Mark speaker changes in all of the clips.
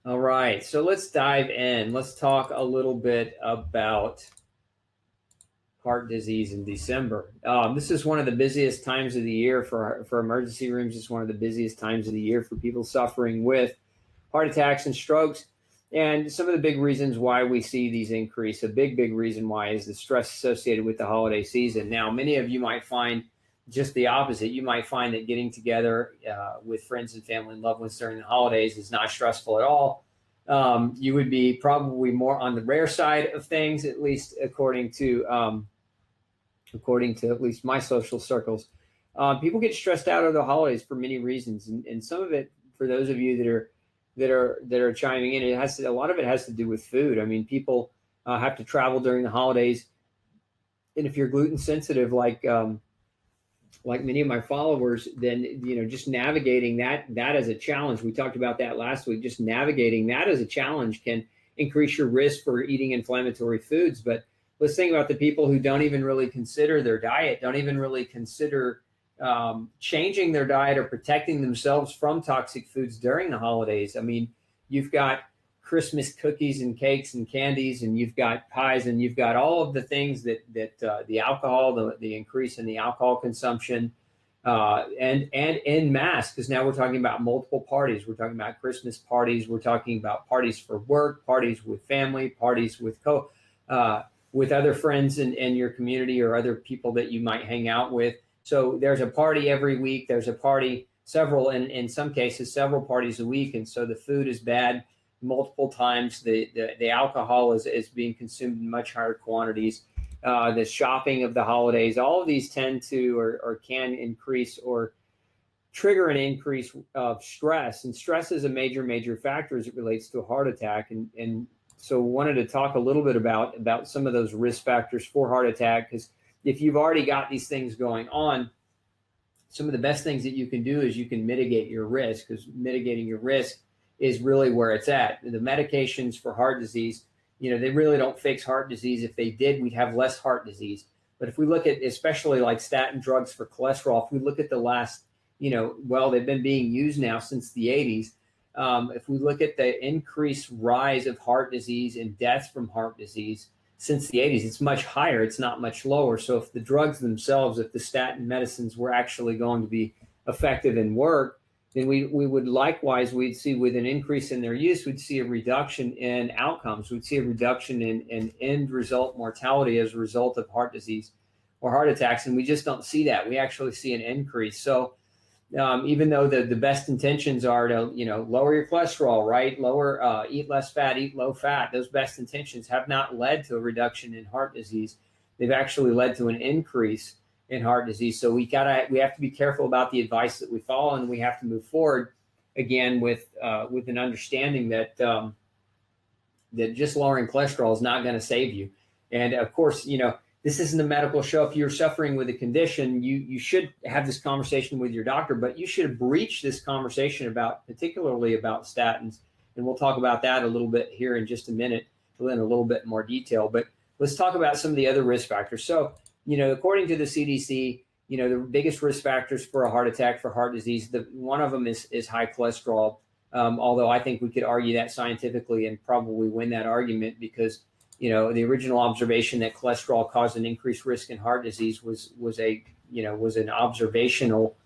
Speaker 1: All right, so let's dive in. Let's talk a little bit about heart disease in December. This is one of the busiest times of the year for emergency rooms. It's one of the busiest times of the year for people suffering with heart attacks and strokes. And some of the big reasons why we see these increase, a big reason why is the stress associated with the holiday season. Now, many of you might find just the opposite. You might find that getting together with friends and family and loved ones during the holidays is not stressful at all. You would be probably more on the rare side of things, at least according to at least my social circles. People get stressed out over the holidays for many reasons, and some of it, for those of you that are chiming in, a lot of it has to do with food. I mean, people have to travel during the holidays, and if you're gluten sensitive, like many of my followers, then just navigating that as a challenge. We talked about that last week. Just navigating that as a challenge can increase your risk for eating inflammatory foods. But let's think about the people who don't even really consider their diet, don't even really consider changing their diet or protecting themselves from toxic foods during the holidays. I mean, you've got Christmas cookies and cakes and candies, and you've got pies, and you've got all of the things that the alcohol, the increase in the alcohol consumption, and en masse, because now we're talking about multiple parties. We're talking about Christmas parties. We're talking about parties for work, parties with family, parties with with other friends in your community or other people that you might hang out with. So there's a party every week. There's a party, several, in some cases, several parties a week. And so the food is bad multiple times. The alcohol is being consumed in much higher quantities. The shopping of the holidays, all of these tend to or can increase or trigger an increase of stress. And stress is a major factor as it relates to a heart attack. And so wanted to talk a little bit about some of those risk factors for heart attack, because if you've already got these things going on, some of the best things that you can do is you can mitigate your risk, because mitigating your risk is really where it's at. The medications for heart disease, they really don't fix heart disease. If they did, we'd have less heart disease. But if we look at, especially like statin drugs for cholesterol, if we look at the last, they've been being used now since the 80s. If we look at the increased rise of heart disease and deaths from heart disease since the 80s, it's much higher. It's not much lower. So if the drugs themselves, if the statin medicines were actually going to be effective and work, then we would likewise, we'd see with an increase in their use, we'd see a reduction in outcomes. We'd see a reduction in end result mortality as a result of heart disease or heart attacks. And we just don't see that. We actually see an increase. So even though the best intentions are to, lower your cholesterol, right? Eat less fat, eat low fat. Those best intentions have not led to a reduction in heart disease. They've actually led to an increase in heart disease. So we have to be careful about the advice that we follow, and we have to move forward again with an understanding that that just lowering cholesterol is not going to save you. And of course, this isn't a medical show. If you're suffering with a condition, you should have this conversation with your doctor, but you should breach this conversation particularly about statins. And we'll talk about that a little bit here in just a minute, in a little bit more detail. But let's talk about some of the other risk factors. So, according to the CDC, the biggest risk factors for a heart attack, for heart disease, one of them is high cholesterol. Although I think we could argue that scientifically and probably win that argument, because the original observation that cholesterol caused an increased risk in heart disease was an observational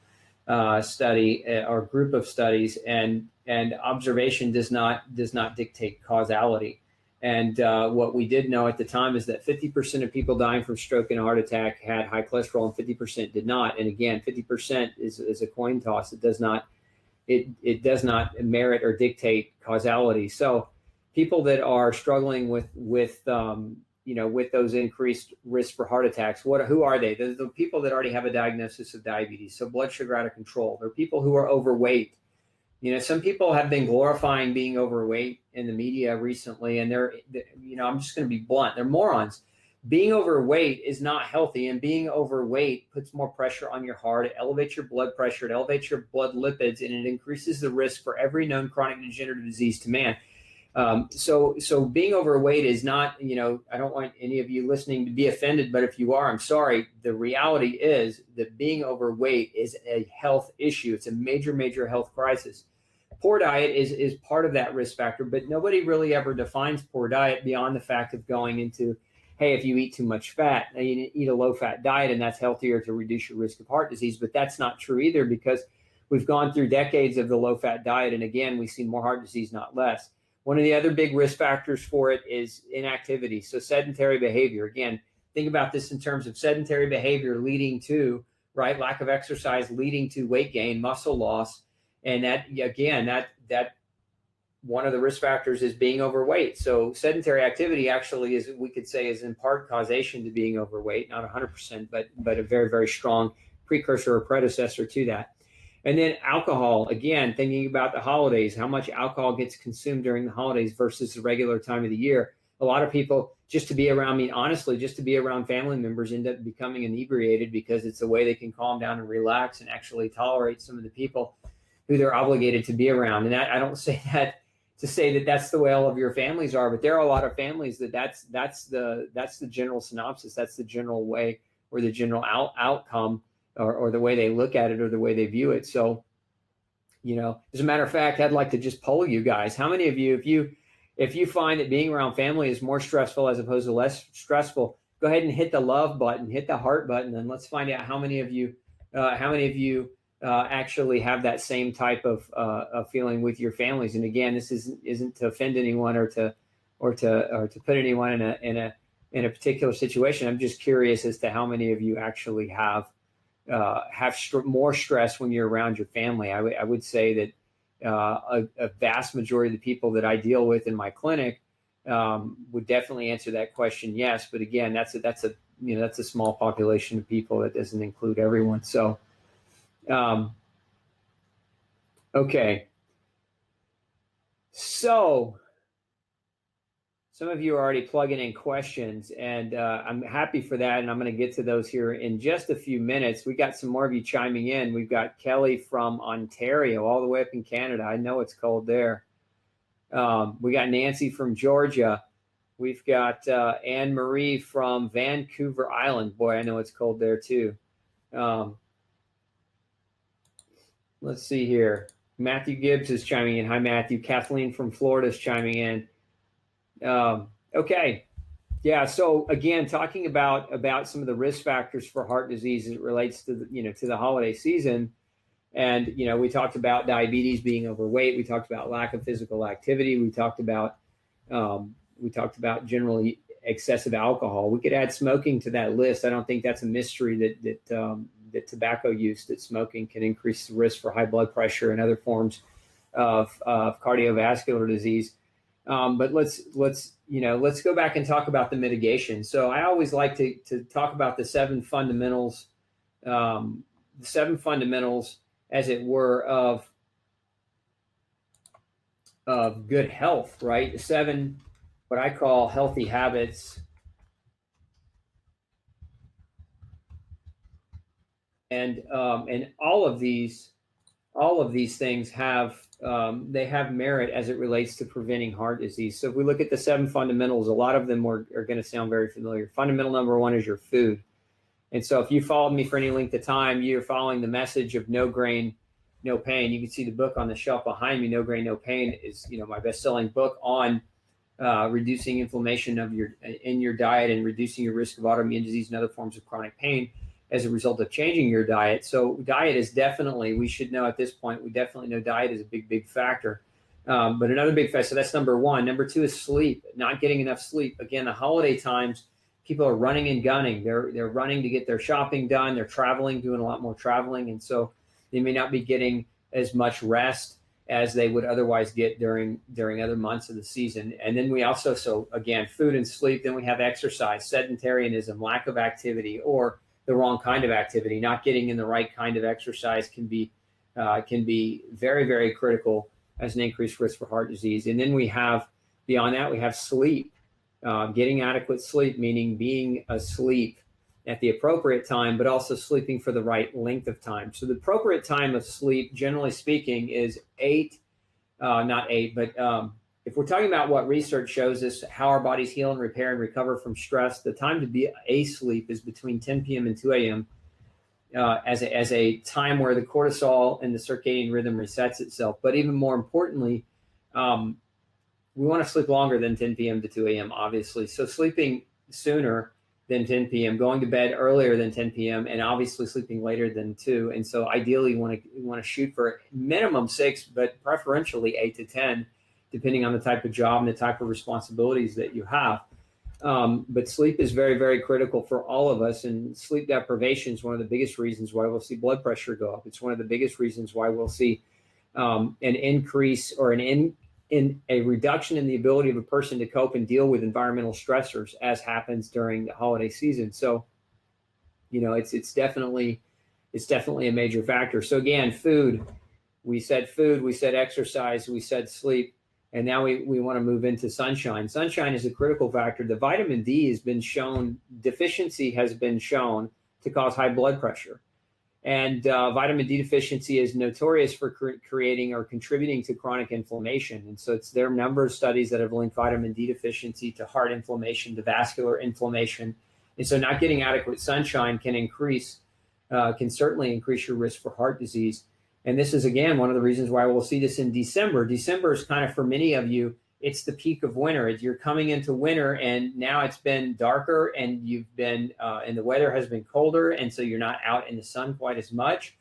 Speaker 1: study or group of studies, and observation does not dictate causality. And what we did know at the time is that 50% of people dying from stroke and heart attack had high cholesterol, and 50% did not. And again, 50% is a coin toss. It does not merit or dictate causality. So people that are struggling with those increased risks for heart attacks, who are they? They're the people that already have a diagnosis of diabetes, so blood sugar out of control. They're people who are overweight. Some people have been glorifying being overweight in the media recently, and I'm just going to be blunt, they're morons. Being overweight is not healthy, and being overweight puts more pressure on your heart. It elevates your blood pressure, it elevates your blood lipids, and it increases the risk for every known chronic degenerative disease to man. So being overweight is not, I don't want any of you listening to be offended, but if you are, I'm sorry. The reality is that being overweight is a health issue. It's a major health crisis. poor diet is part of that risk factor, but nobody really ever defines poor diet beyond the fact of going into, hey, if you eat too much fat, you eat a low-fat diet, and that's healthier to reduce your risk of heart disease. But that's not true either, because we've gone through decades of the low-fat diet, and again, we see more heart disease, not less. One of the other big risk factors for it is inactivity. So sedentary behavior. Again, think about this in terms of sedentary behavior leading to, right, lack of exercise leading to weight gain, muscle loss. And that, again, that one of the risk factors is being overweight. So sedentary activity actually is, we could say, is in part causation to being overweight, not 100%, but a very, very strong precursor or predecessor to that. And then alcohol, again, thinking about the holidays, how much alcohol gets consumed during the holidays versus the regular time of the year. A lot of people, just to be around me, honestly, just to be around family members, end up becoming inebriated because it's a way they can calm down and relax and actually tolerate some of the people who they're obligated to be around. And I don't say that to say that that's the way all of your families are, but there are a lot of families that's the general synopsis. That's the general way, or the general outcome, or the way they look at it, or the way they view it. So, as a matter of fact, I'd like to just poll you guys. How many of you, if you find that being around family is more stressful as opposed to less stressful, go ahead and hit the love button, hit the heart button, and let's find out how many of you actually have that same type of feeling with your families. And again, this isn't to offend anyone or to put anyone in a particular situation. I'm just curious as to how many of you actually have more stress when you're around your family. I would say that a vast majority of the people that I deal with in my clinic would definitely answer that question, yes. But again, that's a small population of people. That doesn't include everyone. So, okay. So some of you are already plugging in questions, and I'm happy for that. And I'm going to get to those here in just a few minutes. We got some more of you chiming in. We've got Kelly from Ontario, all the way up in Canada. I know it's cold there. We got Nancy from Georgia. We've got Anne Marie from Vancouver Island. Boy, I know it's cold there too. Let's see here. Matthew Gibbs is chiming in. Hi, Matthew. Kathleen from Florida is chiming in. Okay. Yeah. So again, talking about some of the risk factors for heart disease as it relates to the holiday season. And, we talked about diabetes, being overweight. We talked about lack of physical activity. We talked about generally excessive alcohol. We could add smoking to that list. I don't think that's a mystery that tobacco use, that smoking can increase the risk for high blood pressure and other forms of cardiovascular disease. But let's go back and talk about the mitigation. So I always like to talk about the seven fundamentals, as it were, of good health, right? The seven, what I call healthy habits. And all of these things have merit as it relates to preventing heart disease. So if we look at the seven fundamentals, a lot of them are going to sound very familiar. Fundamental number one is your food. And so if you followed me for any length of time, you're following the message of no grain, no pain. You can see the book on the shelf behind me. No Grain, No Pain is my best-selling book on reducing inflammation in your diet and reducing your risk of autoimmune disease and other forms of chronic pain as a result of changing your diet. So diet is definitely, we should know at this point, we definitely know diet is a big, big factor. But another big factor, so that's number one. Number two is sleep, not getting enough sleep. Again, the holiday times, people are running and gunning. They're running to get their shopping done. They're traveling, doing a lot more traveling. And so they may not be getting as much rest as they would otherwise get during other months of the season. And then we also, so again, food and sleep, then we have exercise, sedentarianism, lack of activity, or the wrong kind of activity. Not getting in the right kind of exercise can be very, very critical as an increased risk for heart disease. And then we have, beyond that, we have sleep, getting adequate sleep, meaning being asleep at the appropriate time, but also sleeping for the right length of time. So the appropriate time of sleep, generally speaking, is if we're talking about what research shows us, how our bodies heal and repair and recover from stress, the time to be asleep is between 10 p.m. and 2 a.m. as a time where the cortisol and the circadian rhythm resets itself. But even more importantly, we want to sleep longer than 10 p.m. to 2 a.m., obviously. So sleeping sooner than 10 p.m., going to bed earlier than 10 p.m., and obviously sleeping later than 2. And so ideally, you want to shoot for minimum 6, but preferentially 8 to 10, depending on the type of job and the type of responsibilities that you have. But sleep is very, very critical for all of us. And sleep deprivation is one of the biggest reasons why we'll see blood pressure go up. It's one of the biggest reasons why we'll see an increase or in a reduction in the ability of a person to cope and deal with environmental stressors, as happens during the holiday season. So, it's definitely a major factor. So again, food, we said exercise, we said sleep, and now we want to move into sunshine. Sunshine is a critical factor. The vitamin D deficiency has been shown to cause high blood pressure. And vitamin D deficiency is notorious for creating or contributing to chronic inflammation. And so there are a number of studies that have linked vitamin D deficiency to heart inflammation, to vascular inflammation. And so not getting adequate sunshine can certainly increase your risk for heart disease. And this is, again, one of the reasons why we'll see this in December. December is kind of, for many of you, it's the peak of winter. You're coming into winter, and now it's been darker, and and the weather has been colder, and so you're not out in the sun quite as much.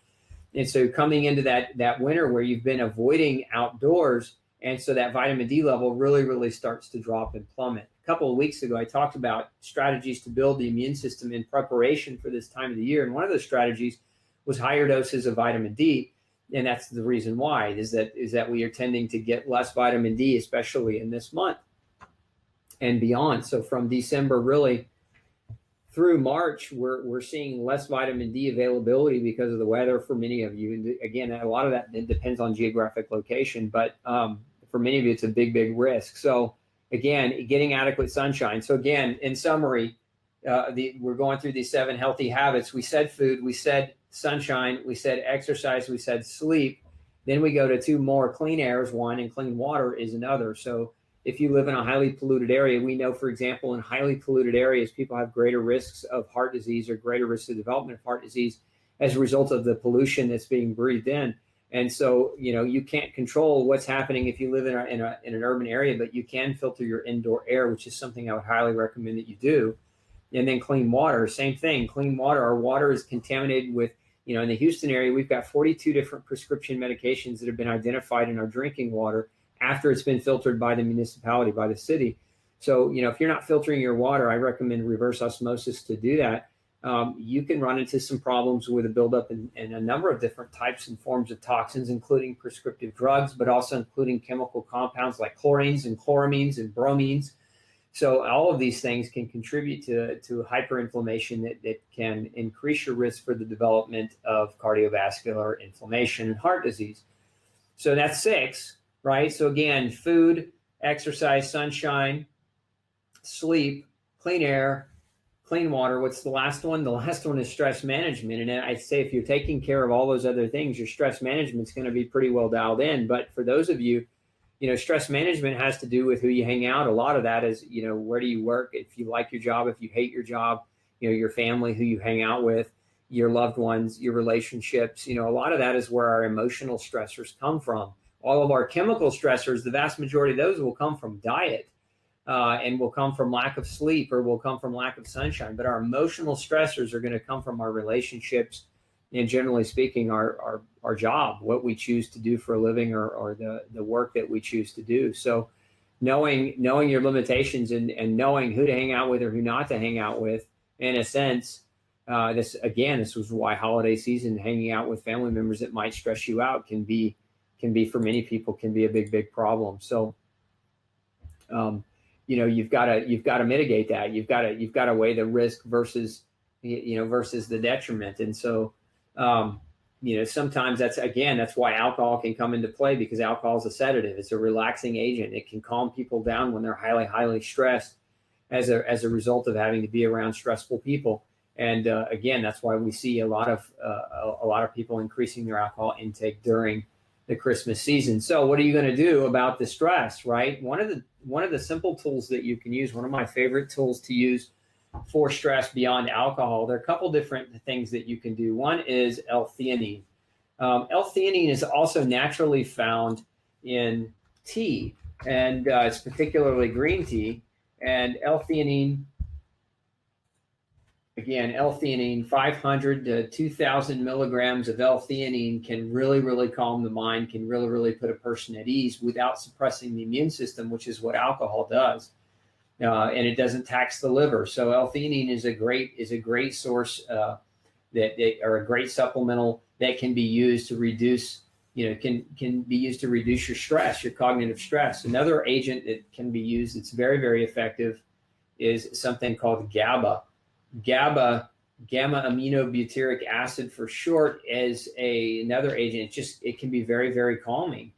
Speaker 1: And so coming into that winter where you've been avoiding outdoors, and so that vitamin D level really, really starts to drop and plummet. A couple of weeks ago, I talked about strategies to build the immune system in preparation for this time of the year, and one of those strategies was higher doses of vitamin D. And that's the reason why is that we are tending to get less vitamin D, especially in this month and beyond. So from December really through March, we're seeing less vitamin D availability because of the weather for many of you. And again, a lot of that depends on geographic location, but for many of you, it's a big, big risk. So again, getting adequate sunshine. So again, in summary, we're going through these 7 healthy habits. We said food, we said sunshine, we said exercise, we said sleep. Then we go to 2 more: clean air is one, and clean water is another. So if you live in a highly polluted area, we know, for example, in highly polluted areas, people have greater risks of heart disease or greater risks of development of heart disease as a result of the pollution that's being breathed in. And so, you can't control what's happening if you live in an urban area, but you can filter your indoor air, which is something I would highly recommend that you do. And then clean water, same thing. Clean water, our water is contaminated with, in the Houston area, we've got 42 different prescription medications that have been identified in our drinking water after it's been filtered by the municipality, by the city. So, if you're not filtering your water, I recommend reverse osmosis to do that. You can run into some problems with a buildup in a number of different types and forms of toxins, including prescriptive drugs, but also including chemical compounds like chlorines and chloramines and bromines. So all of these things can contribute to hyperinflammation that can increase your risk for the development of cardiovascular inflammation and heart disease. So that's 6, right? So again, food, exercise, sunshine, sleep, clean air, clean water. What's the last one? The last one is stress management. And I'd say if you're taking care of all those other things, your stress management is going to be pretty well dialed in. But for those of you, stress management has to do with who you hang out. A lot of that is, where do you work? If you like your job, if you hate your job, your family, who you hang out with, your loved ones, your relationships. A lot of that is where our emotional stressors come from. All of our chemical stressors, the vast majority of those will come from diet and will come from lack of sleep or will come from lack of sunshine. But our emotional stressors are going to come from our relationships and, generally speaking, our job, what we choose to do for a living or the work that we choose to do. So knowing your limitations and knowing who to hang out with or who not to hang out with, in a sense, this was why holiday season, hanging out with family members that might stress you out can be for many people can be a big, big problem. So, you've got to mitigate that. You've got to weigh the risk versus the detriment. And so, sometimes that's why alcohol can come into play, because alcohol is a sedative. It's a relaxing agent. It can calm people down when they're highly, highly stressed as a result of having to be around stressful people. And again, that's why we see a lot of people increasing their alcohol intake during the Christmas season. So what are you going to do about the stress, right? One of the simple tools that you can use, one of my favorite tools to use for stress beyond alcohol, there are a couple different things that you can do. One is L-theanine. L-theanine is also naturally found in tea, and it's particularly green tea. And L-theanine, again, L-theanine, 500 to 2,000 milligrams of L-theanine can really, really calm the mind, can really, really put a person at ease without suppressing the immune system, which is what alcohol does. And it doesn't tax the liver. So L-theanine is a great source or a great supplemental that can be used to reduce, can be used to reduce your stress, your cognitive stress. Another agent that can be used that's very, very effective is something called GABA. GABA, gamma aminobutyric acid for short, is another agent. It can be very, very calming.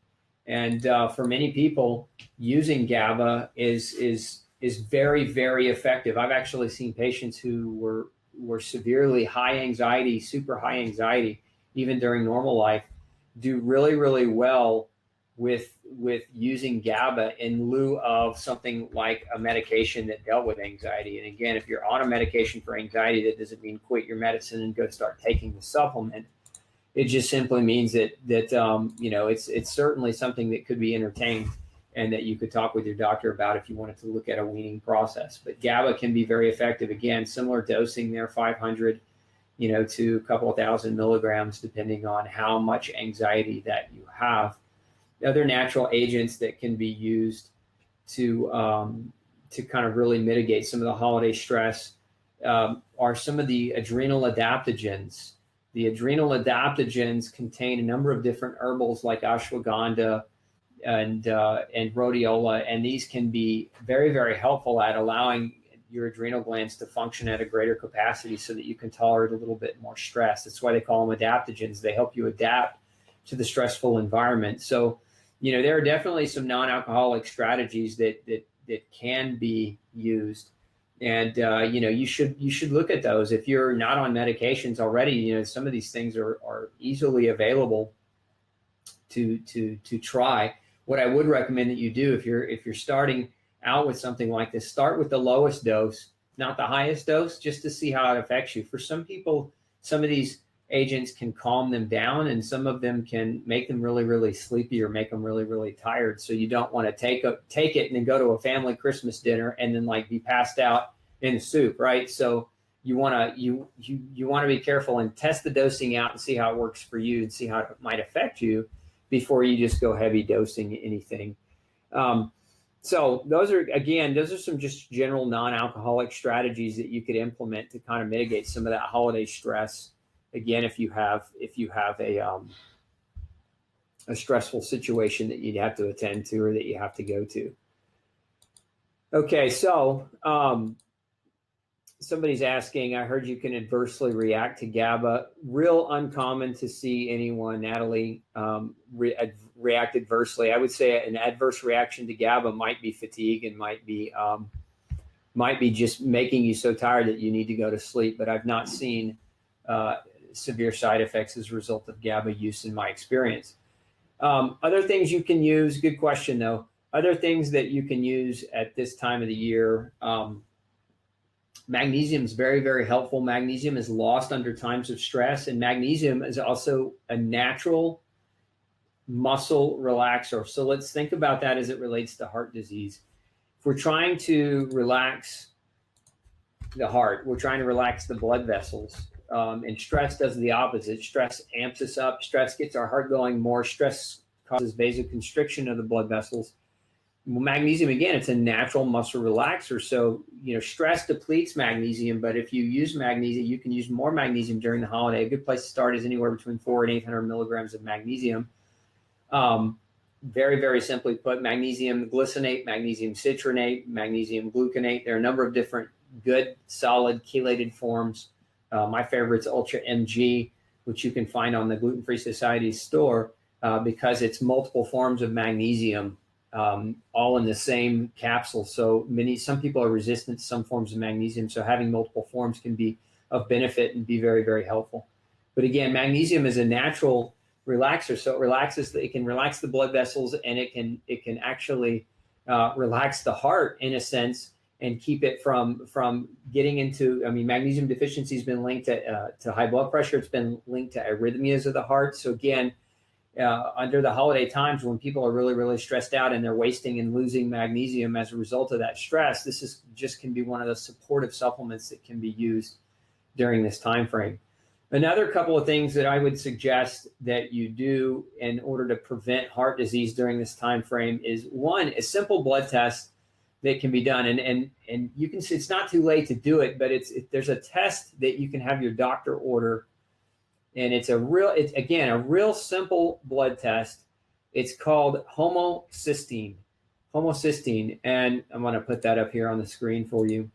Speaker 1: And for many people, using GABA is very, very effective. I've actually seen patients who were severely high anxiety, super high anxiety, even during normal life, do really, really well with using GABA in lieu of something like a medication that dealt with anxiety. And again, if you're on a medication for anxiety, that doesn't mean quit your medicine and go start taking the supplement. It just simply means that it's certainly something that could be entertained and that you could talk with your doctor about if you wanted to look at a weaning process. But GABA can be very effective. Again, similar dosing there, 500 to a couple of thousand milligrams, depending on how much anxiety that you have. Other natural agents that can be used to kind of really mitigate some of the holiday stress are some of the adrenal adaptogens. The adrenal adaptogens contain a number of different herbals like ashwagandha and rhodiola, and these can be very, very helpful at allowing your adrenal glands to function at a greater capacity so that you can tolerate a little bit more stress. That's why they call them adaptogens. They help you adapt to the stressful environment. So, there are definitely some non-alcoholic strategies that can be used. And, you should look at those. If you're not on medications already, some of these things are easily available to try. What I would recommend that you do if you're starting out with something like this, start with the lowest dose, not the highest dose, just to see how it affects you. For some people, some of these agents can calm them down, and some of them can make them really, really sleepy or make them really, really tired. So you don't want to take it and then go to a family Christmas dinner and then be passed out in the soup, right? So you want to be careful and test the dosing out and see how it works for you and see how it might affect you before you just go heavy dosing anything. So those are some just general non-alcoholic strategies that you could implement to kind of mitigate some of that holiday stress. Again, if you have a stressful situation that you have to attend to or that you have to go to. Okay, so somebody's asking, I heard you can adversely react to GABA. Real uncommon to see anyone, Natalie, react adversely. I would say an adverse reaction to GABA might be fatigue and might be just making you so tired that you need to go to sleep. But I've not seen severe side effects as a result of GABA use in my experience. Other things you can use, good question though. Other things that you can use at this time of the year, magnesium is very, very helpful. Magnesium is lost under times of stress, and magnesium is also a natural muscle relaxer. So let's think about that as it relates to heart disease. If we're trying to relax the heart, we're trying to relax the blood vessels. And stress does the opposite. Stress amps us up. Stress gets our heart going more. Stress causes vasoconstriction of the blood vessels. Well, magnesium, again, it's a natural muscle relaxer. So, stress depletes magnesium, but if you use magnesium, you can use more magnesium during the holiday. A good place to start is anywhere between 400 and 800 milligrams of magnesium. Very, very simply put, magnesium glycinate, magnesium citronate, magnesium gluconate. There are a number of different good, solid, chelated forms. My favorite's Ultra MG, which you can find on the Gluten-Free Society's store because it's multiple forms of magnesium, all in the same capsule. So some people are resistant to some forms of magnesium, so having multiple forms can be of benefit and be very, very helpful. But again, magnesium is a natural relaxer, so it can relax the blood vessels, and it can actually relax the heart in a sense. and keep it from getting into, I mean, magnesium deficiency has been linked to high blood pressure. It's been linked to arrhythmias of the heart. So again, under the holiday times when people are really, really stressed out and they're wasting and losing magnesium as a result of that stress, this is just can be one of the supportive supplements that can be used during this time frame. Another couple of things that I would suggest that you do in order to prevent heart disease during this time frame is, one, a simple blood test that can be done. And you can see it's not too late to do it, but there's a test that you can have your doctor order. And it's a real simple blood test. It's called homocysteine. And I'm going to put that up here on the screen for you.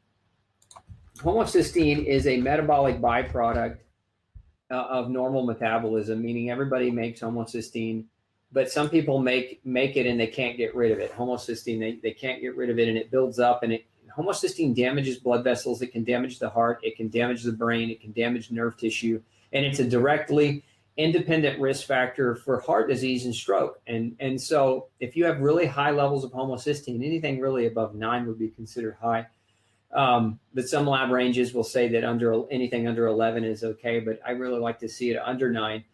Speaker 1: Homocysteine is a metabolic byproduct of normal metabolism, meaning everybody makes homocysteine, but some people make it and they can't get rid of it. Homocysteine, they can't get rid of it, and it builds up, and homocysteine damages blood vessels. It can damage the heart. It can damage the brain. It can damage nerve tissue, and it's a directly independent risk factor for heart disease and stroke. And so if you have really high levels of homocysteine, anything really above 9 would be considered high. But some lab ranges will say that anything under 11 is okay, but I really like to see it under 9.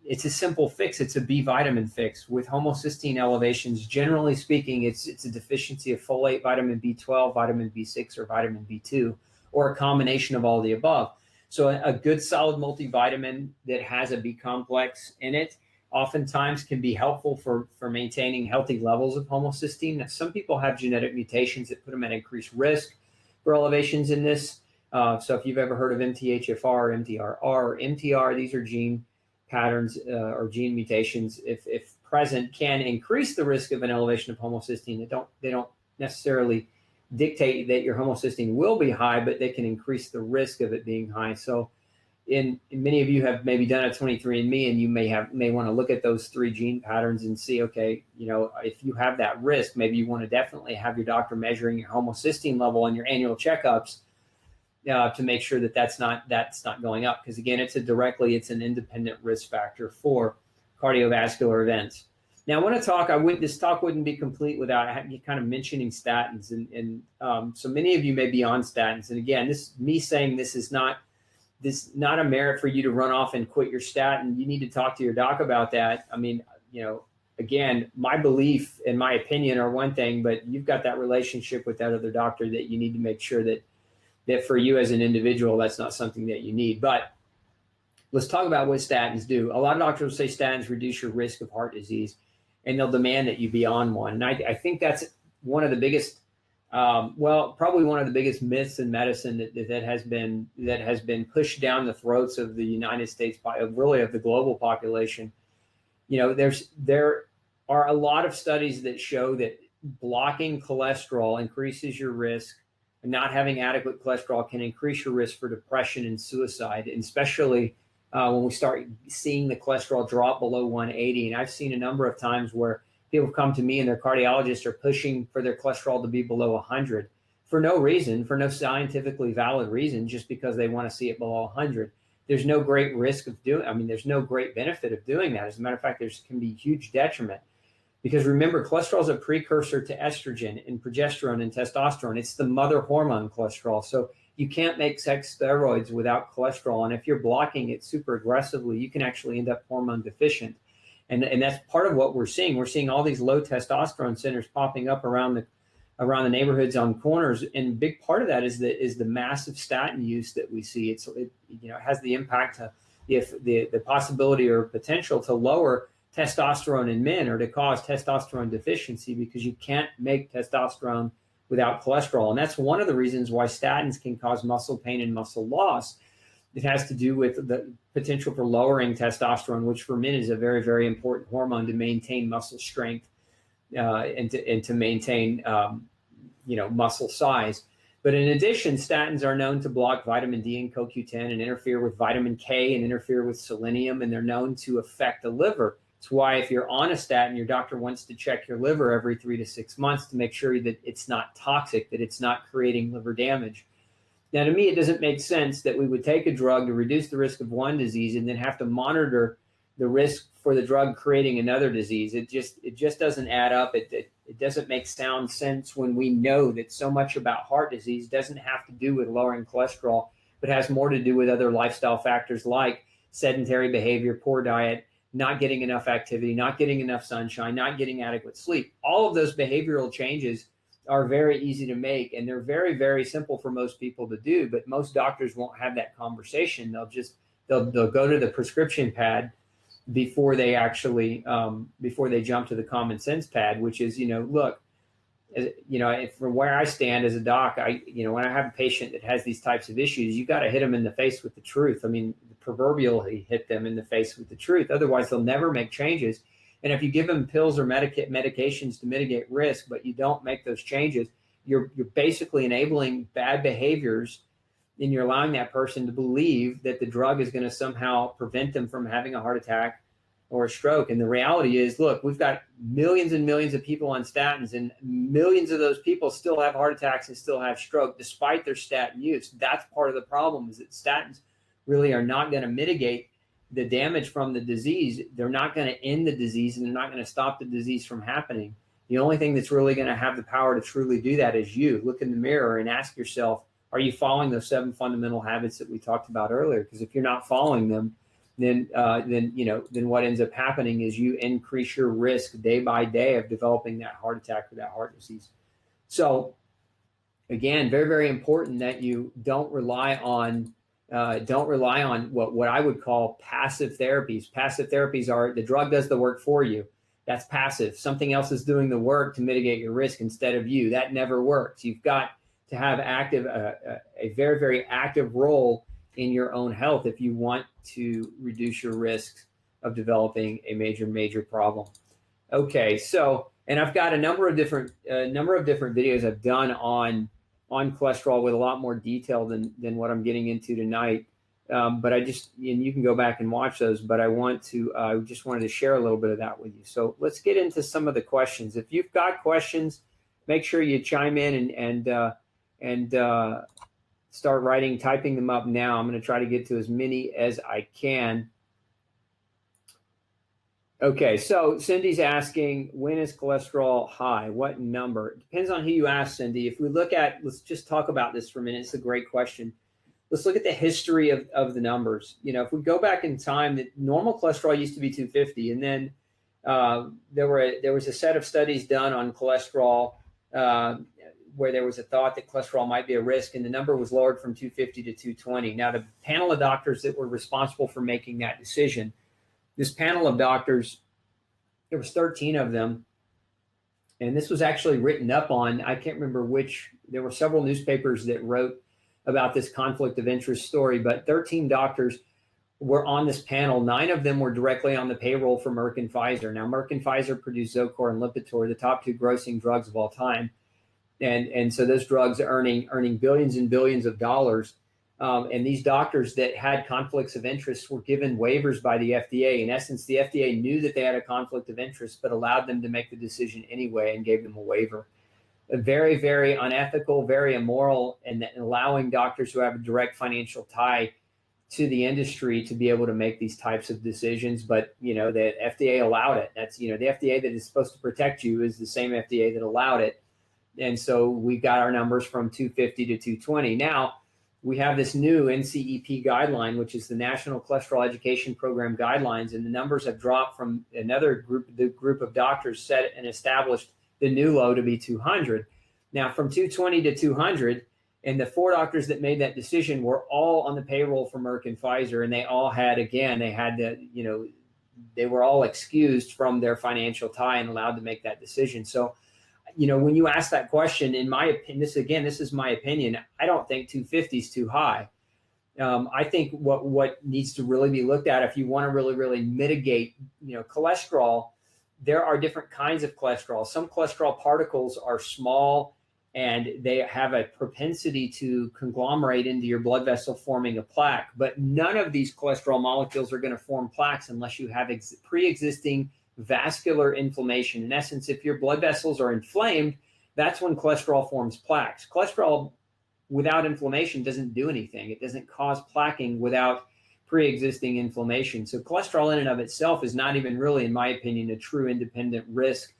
Speaker 1: It's a simple fix. It's a B vitamin fix. With homocysteine elevations, generally speaking, it's a deficiency of folate, vitamin B12, vitamin B6, or vitamin B2, or a combination of all the above. So a good solid multivitamin that has a B complex in it oftentimes can be helpful for maintaining healthy levels of homocysteine. Now, some people have genetic mutations that put them at increased risk for elevations in this. So if you've ever heard of MTHFR, MTRR, or MTR, these are gene patterns or gene mutations, if present, can increase the risk of an elevation of homocysteine. They don't necessarily dictate that your homocysteine will be high, but they can increase the risk of it being high. So many of you have maybe done a 23andMe, and you may want to look at those 3 gene patterns and see, okay, if you have that risk, maybe you want to definitely have your doctor measuring your homocysteine level on your annual checkups to make sure that that's not going up. Because again, it's an independent risk factor for cardiovascular events. Now, I want to talk. This talk wouldn't be complete without kind of mentioning statins, and so many of you may be on statins. And again, this is not a merit for you to run off and quit your statin. You need to talk to your doc about that. I mean, again, my belief and my opinion are one thing, but you've got that relationship with that other doctor that you need to make sure that for you as an individual, that's not something that you need. But let's talk about what statins do. A lot of doctors will say statins reduce your risk of heart disease, and they'll demand that you be on one. And I think that's one of the biggest, probably one of the biggest myths in medicine that has been pushed down the throats of the United States, really of the global population. There are a lot of studies that show that blocking cholesterol increases your risk. Not having adequate cholesterol can increase your risk for depression and suicide, and especially when we start seeing the cholesterol drop below 180. And I've seen a number of times where people come to me and their cardiologists are pushing for their cholesterol to be below 100 for no reason, for no scientifically valid reason, just because they want to see it below 100. There's no great risk of there's no great benefit of doing that. As a matter of fact, there can be huge detriment. Because remember, cholesterol is a precursor to estrogen and progesterone and testosterone. It's the mother hormone, cholesterol. So you can't make sex steroids without cholesterol. And if you're blocking it super aggressively, you can actually end up hormone deficient. And that's part of what we're seeing. We're seeing all these low testosterone centers popping up around the neighborhoods on corners. And a big part of that is the massive statin use that we see. It has the impact to the possibility or potential to lower testosterone in men, or to cause testosterone deficiency, because you can't make testosterone without cholesterol. And that's one of the reasons why statins can cause muscle pain and muscle loss. It has to do with the potential for lowering testosterone, which for men is a very, very important hormone to maintain muscle strength and to maintain muscle size. But in addition, statins are known to block vitamin D and CoQ10 and interfere with vitamin K and interfere with selenium, and they're known to affect the liver. It's why if you're on a statin, your doctor wants to check your liver every 3 to 6 months to make sure that it's not toxic, that it's not creating liver damage. Now, to me, it doesn't make sense that we would take a drug to reduce the risk of one disease and then have to monitor the risk for the drug creating another disease. It just doesn't add up. It doesn't make sound sense when we know that so much about heart disease doesn't have to do with lowering cholesterol, but has more to do with other lifestyle factors like sedentary behavior, poor diet, not getting enough activity, not getting enough sunshine, not getting adequate sleep. All of those behavioral changes are very easy to make, and they're very, very simple for most people to do, but most doctors won't have that conversation. They'll go to the prescription pad before they actually before they jump to the common sense pad, which is, look, from where I stand as a doc, when I have a patient that has these types of issues, you got to hit them in the face with the truth. I mean, proverbially hit them in the face with the truth. Otherwise, they'll never make changes. And if you give them pills or medications to mitigate risk, but you don't make those changes, you're basically enabling bad behaviors, and you're allowing that person to believe that the drug is going to somehow prevent them from having a heart attack or a stroke. And the reality is, look, we've got millions and millions of people on statins, and millions of those people still have heart attacks and still have stroke despite their statin use. That's part of the problem, is that statins really are not going to mitigate the damage from the disease. They're not going to end the disease, and they're not going to stop the disease from happening. The only thing that's really going to have the power to truly do that is you. Look in the mirror and ask yourself, are you following those 7 fundamental habits that we talked about earlier? Because if you're not following them, then what ends up happening is you increase your risk day by day of developing that heart attack or that heart disease. So again, very, very important that you don't rely on what I would call passive therapies. Passive therapies are the drug does the work for you. That's passive. Something else is doing the work to mitigate your risk instead of you. That never works. You've got to have a very, very active role in your own health if you want to reduce your risks of developing a major problem. Okay, so, and I've got a number of different videos I've done on cholesterol with a lot more detail than what I'm getting into tonight. But and you can go back and watch those, but I just wanted to share a little bit of that with you. So let's get into some of the questions. If you've got questions, make sure you chime in and start typing them up now. I'm going to try to get to as many as I can. Okay, so Cindy's asking, when is cholesterol high? What number? It depends on who you ask, Cindy. If we let's just talk about this for a minute. It's a great question. Let's look at the history of the numbers. If we go back in time, that normal cholesterol used to be 250, and then there was a set of studies done on cholesterol where there was a thought that cholesterol might be a risk, and the number was lowered from 250 to 220. Now, the panel of doctors that were responsible for making that decision, this panel of doctors, there was 13 of them, and this was actually written up on, I can't remember which, there were several newspapers that wrote about this conflict of interest story, but 13 doctors were on this panel. 9 of them were directly on the payroll for Merck and Pfizer. Now, Merck and Pfizer produced Zocor and Lipitor, the top 2 grossing drugs of all time. And so those drugs are earning billions and billions of dollars. And these doctors that had conflicts of interest were given waivers by the FDA. In essence, the FDA knew that they had a conflict of interest, but allowed them to make the decision anyway and gave them a waiver. A very, very unethical, very immoral, and allowing doctors who have a direct financial tie to the industry to be able to make these types of decisions. But, the FDA allowed it. That's, the FDA that is supposed to protect you is the same FDA that allowed it. And so we got our numbers from 250 to 220. Now, we have this new NCEP guideline, which is the National Cholesterol Education Program guidelines, and the numbers have dropped from another group. The group of doctors set and established the new low to be 200. Now, from 220 to 200, and the 4 doctors that made that decision were all on the payroll for Merck and Pfizer, and they all had, they were all excused from their financial tie and allowed to make that decision. So, when you ask that question, in my opinion, this is my opinion, I don't think 250 is too high. I think what needs to really be looked at, if you want to really, really mitigate, cholesterol, there are different kinds of cholesterol. Some cholesterol particles are small and they have a propensity to conglomerate into your blood vessel, forming a plaque. But none of these cholesterol molecules are going to form plaques unless you have pre-existing vascular inflammation. In essence, if your blood vessels are inflamed, that's when cholesterol forms plaques. Cholesterol without inflammation doesn't do anything. It doesn't cause plaquing without pre-existing inflammation. So cholesterol in and of itself is not even really, in my opinion, a true independent risk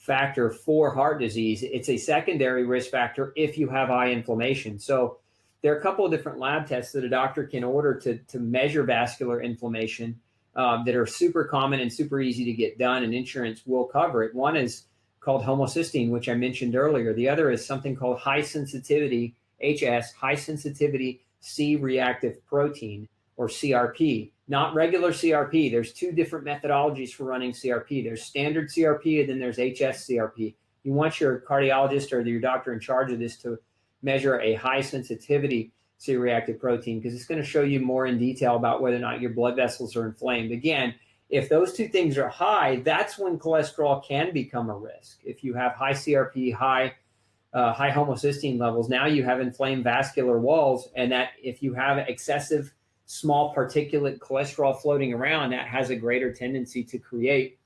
Speaker 1: factor for heart disease. It's a secondary risk factor if you have high inflammation. So there are a couple of different lab tests that a doctor can order to measure vascular inflammation that are super common and super easy to get done, and insurance will cover it. One is called homocysteine, which I mentioned earlier. The other is something called high sensitivity, HS, high sensitivity C-reactive protein, or CRP, not regular CRP. There's two different methodologies for running CRP. There's standard CRP, and then there's HS CRP. You want your cardiologist or your doctor in charge of this to measure a high sensitivity C-reactive protein, because it's going to show you more in detail about whether or not your blood vessels are inflamed. Again, if those two things are high, that's when cholesterol can become a risk. If you have high CRP, high homocysteine levels, now you have inflamed vascular walls, and that if you have excessive small particulate cholesterol floating around, that has a greater tendency to create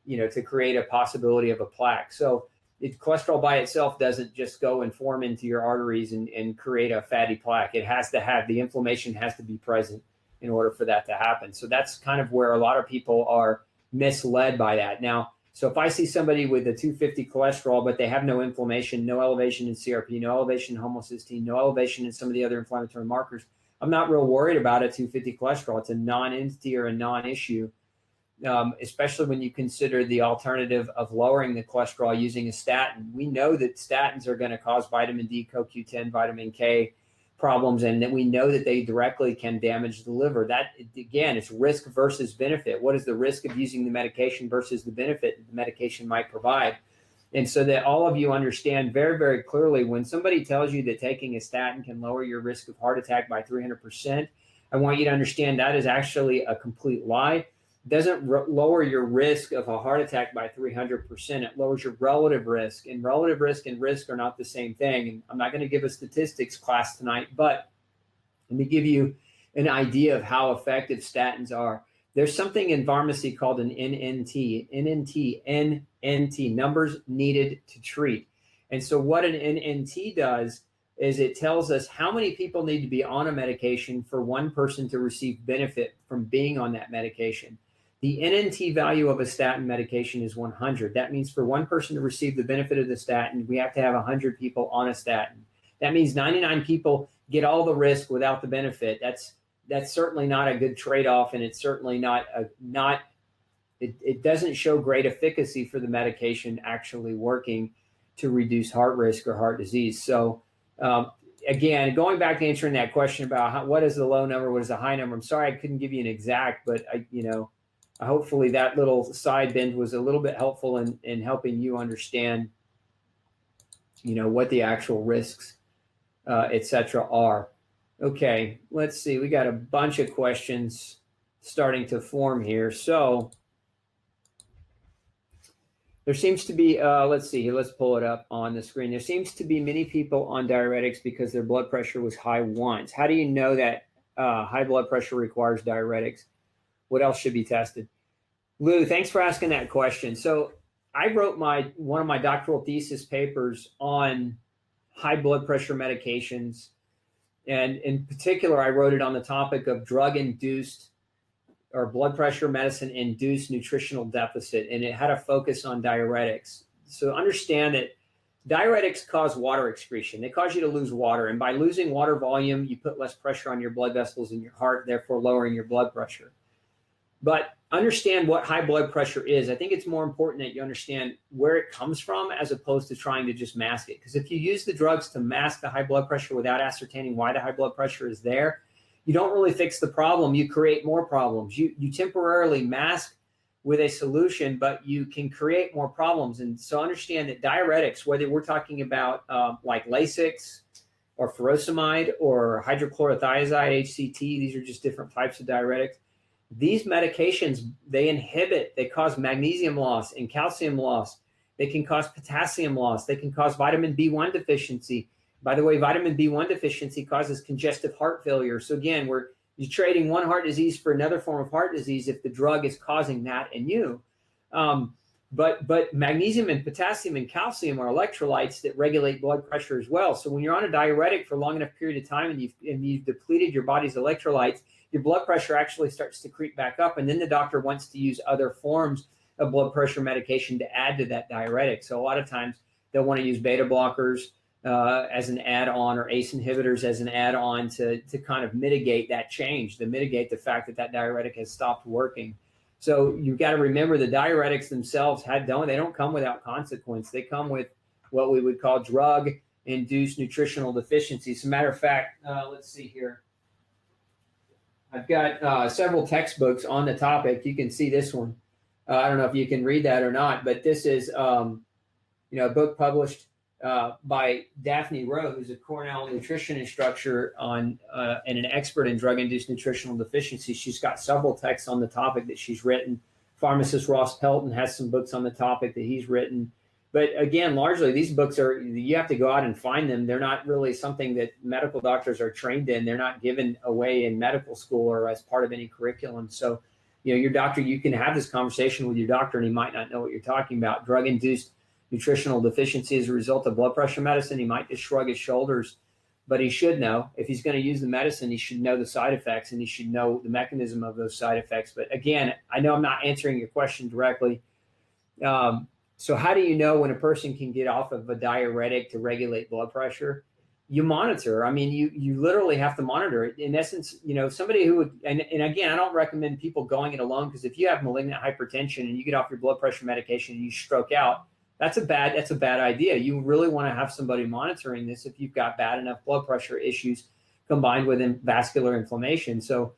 Speaker 1: a possibility of a plaque. So cholesterol by itself doesn't just go and form into your arteries and create a fatty plaque. It has to have, the inflammation has to be present in order for that to happen. So that's kind of where a lot of people are misled by that. Now, so if I see somebody with a 250 cholesterol, but they have no inflammation, no elevation in CRP, no elevation in homocysteine, no elevation in some of the other inflammatory markers, I'm not real worried about a 250 cholesterol. It's a non-entity or a non-issue, especially when you consider the alternative of lowering the cholesterol using a statin. We know that statins are going to cause vitamin D, CoQ10, vitamin K problems, and that we know that they directly can damage the liver. That, again, it's risk versus benefit. What is the risk of using the medication versus the benefit that the medication might provide? And so that all of you understand very, very clearly, when somebody tells you that taking a statin can lower your risk of heart attack by 300%, I want you to understand that is actually a complete lie. It doesn't lower your risk of a heart attack by 300%. It lowers your relative risk, and relative risk and risk are not the same thing. And I'm not going to give a statistics class tonight, but let me give you an idea of how effective statins are. There's something in pharmacy called an NNT, numbers needed to treat. And so what an NNT does is it tells us how many people need to be on a medication for one person to receive benefit from being on that medication. The NNT value of a statin medication is 100. That means for one person to receive the benefit of the statin, we have to have 100 people on a statin. That means 99 people get all the risk without the benefit. That's certainly not a good trade-off, and it's certainly it doesn't show great efficacy for the medication actually working to reduce heart risk or heart disease. So again, going back to answering that question about what is the low number, what is the high number, I'm sorry I couldn't give you an exact, but hopefully that little side bend was a little bit helpful in helping you understand, what the actual risks, et cetera, are. Okay, let's see. We got a bunch of questions starting to form here. So there seems to be, let's see, let's pull it up on the screen. There seems to be many people on diuretics because their blood pressure was high once. How do you know that high blood pressure requires diuretics? What else should be tested? Lou, thanks for asking that question. So I wrote one of my doctoral thesis papers on high blood pressure medications. And in particular, I wrote it on the topic of drug-induced or blood pressure medicine-induced nutritional deficit, and it had a focus on diuretics. So understand that diuretics cause water excretion. They cause you to lose water, and by losing water volume, you put less pressure on your blood vessels in your heart, therefore lowering your blood pressure. But understand what high blood pressure is. I think it's more important that you understand where it comes from as opposed to trying to just mask it. Because if you use the drugs to mask the high blood pressure without ascertaining why the high blood pressure is there, you don't really fix the problem. You create more problems. You temporarily mask with a solution, but you can create more problems. And so understand that diuretics, whether we're talking about like Lasix or furosemide or hydrochlorothiazide, HCT, these are just different types of diuretics. These medications, they cause magnesium loss and calcium loss. They can cause potassium loss. They can cause vitamin B1 deficiency. By the way, vitamin B1 deficiency causes congestive heart failure. So again, you're trading one heart disease for another form of heart disease if the drug is causing that in you. But magnesium and potassium and calcium are electrolytes that regulate blood pressure as well. So when you're on a diuretic for a long enough period of time and you've depleted your body's electrolytes, your blood pressure actually starts to creep back up, and then the doctor wants to use other forms a blood pressure medication to add to that diuretic. So a lot of times they'll want to use beta blockers as an add-on, or ACE inhibitors as an add-on to kind of mitigate that change, to mitigate the fact that that diuretic has stopped working. So you've got to remember the diuretics themselves they don't come without consequence. They come with what we would call drug-induced nutritional deficiencies. As a matter of fact, let's see here. I've got several textbooks on the topic. You can see this one. I don't know if you can read that or not, but this is a book published by Daphne Rowe, who's a Cornell nutrition instructor and an expert in drug-induced nutritional deficiency. She's got several texts on the topic that she's written. Pharmacist Ross Pelton has some books on the topic that he's written. But again, largely these books you have to go out and find them. They're not really something that medical doctors are trained in. They're not given away in medical school or as part of any curriculum. So, your doctor, you can have this conversation with your doctor and he might not know what you're talking about. Drug-induced nutritional deficiency as a result of blood pressure medicine, he might just shrug his shoulders, but he should know. If he's going to use the medicine, he should know the side effects and he should know the mechanism of those side effects. But again, I know I'm not answering your question directly. So how do you know when a person can get off of a diuretic to regulate blood pressure? You monitor. I mean, you literally have to monitor it. In essence, somebody who would, and again, I don't recommend people going it alone, because if you have malignant hypertension and you get off your blood pressure medication and you stroke out, that's a bad idea. You really want to have somebody monitoring this if you've got bad enough blood pressure issues combined with vascular inflammation. So,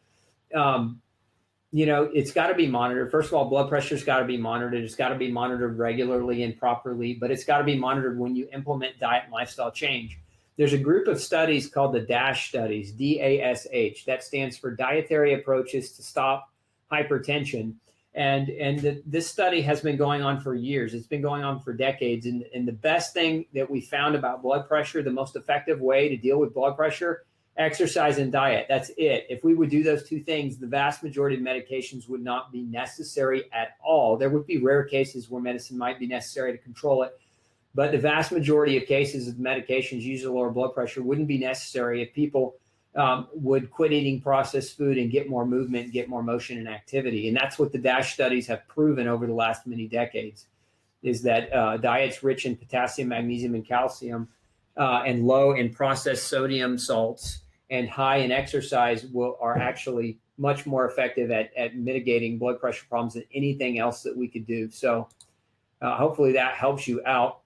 Speaker 1: it's got to be monitored. First of all, blood pressure's got to be monitored. It's got to be monitored regularly and properly, but it's got to be monitored when you implement diet and lifestyle change. There's a group of studies called the DASH studies, DASH. That stands for Dietary Approaches to Stop Hypertension. And this study has been going on for years. It's been going on for decades. And the best thing that we found about blood pressure, the most effective way to deal with blood pressure, exercise and diet. That's it. If we would do those two things, the vast majority of medications would not be necessary at all. There would be rare cases where medicine might be necessary to control it. But the vast majority of cases of medications used to lower blood pressure wouldn't be necessary if people would quit eating processed food and get more movement, get more motion and activity. And that's what the DASH studies have proven over the last many decades, is that diets rich in potassium, magnesium, and calcium and low in processed sodium salts and high in exercise are actually much more effective at mitigating blood pressure problems than anything else that we could do. So hopefully that helps you out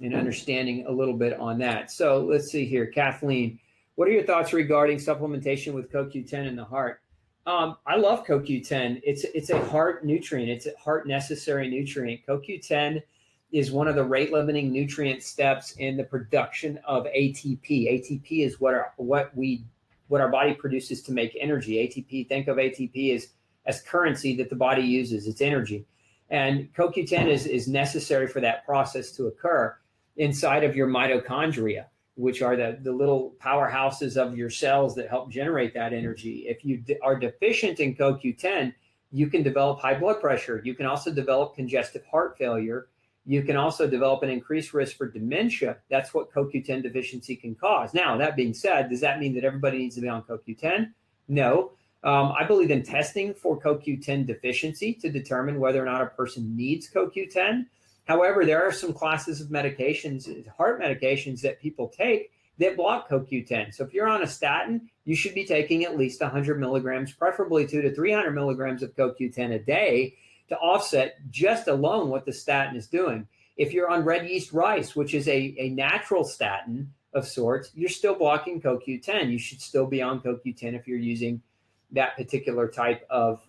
Speaker 1: in understanding a little bit on that. So let's see here. Kathleen, what are your thoughts regarding supplementation with CoQ10 in the heart? I love CoQ10. It's a heart nutrient. It's a heart necessary nutrient. CoQ10 is one of the rate limiting nutrient steps in the production of ATP. ATP is what our body produces to make energy. ATP, think of ATP as currency that the body uses. It's energy. And CoQ10 is necessary for that process to occur inside of your mitochondria, which are the little powerhouses of your cells that help generate that energy. If you are deficient in CoQ10, you can develop high blood pressure. You can also develop congestive heart failure. You can also develop an increased risk for dementia. That's what CoQ10 deficiency can cause. Now, that being said, does that mean that everybody needs to be on CoQ10? No. I believe in testing for CoQ10 deficiency to determine whether or not a person needs CoQ10. However, there are some classes of medications, heart medications, that people take that block CoQ10. So if you're on a statin, you should be taking at least 100 milligrams, preferably 200 to 300 milligrams of CoQ10 a day to offset just alone what the statin is doing. If you're on red yeast rice, which is a natural statin of sorts, you're still blocking CoQ10. You should still be on CoQ10 if you're using that particular type of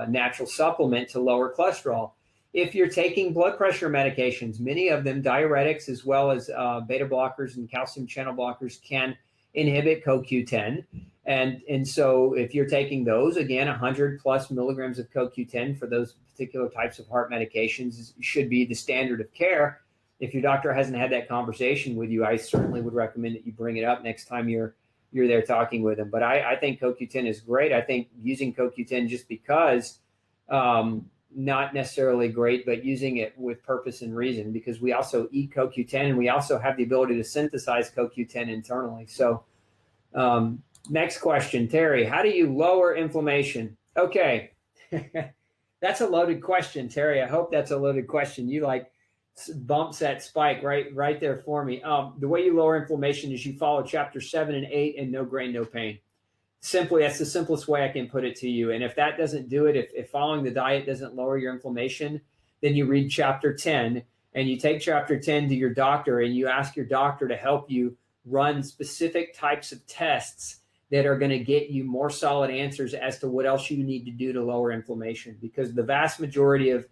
Speaker 1: natural supplement to lower cholesterol. If you're taking blood pressure medications, many of them diuretics as well as beta blockers and calcium channel blockers can inhibit CoQ10. And so if you're taking those, again, 100 plus milligrams of CoQ10 for those particular types of heart medications should be the standard of care. If your doctor hasn't had that conversation with you, I certainly would recommend that you bring it up next time you're there talking with them. But I think CoQ10 is great. I think using CoQ10 just because, not necessarily great, but using it with purpose and reason, because we also eat CoQ10 and we also have the ability to synthesize CoQ10 internally. So next question, Terry, how do you lower inflammation? Okay, That's a loaded question, Terry. I hope that's a loaded question. You like bumps that spike right there for me. The way you lower inflammation is you follow chapter 7 and 8 and no grain, no pain. Simply, that's the simplest way I can put it to you. And if that doesn't do it, if following the diet doesn't lower your inflammation, then you read chapter 10 and you take chapter 10 to your doctor and you ask your doctor to help you run specific types of tests that are going to get you more solid answers as to what else you need to do to lower inflammation. Because the vast majority of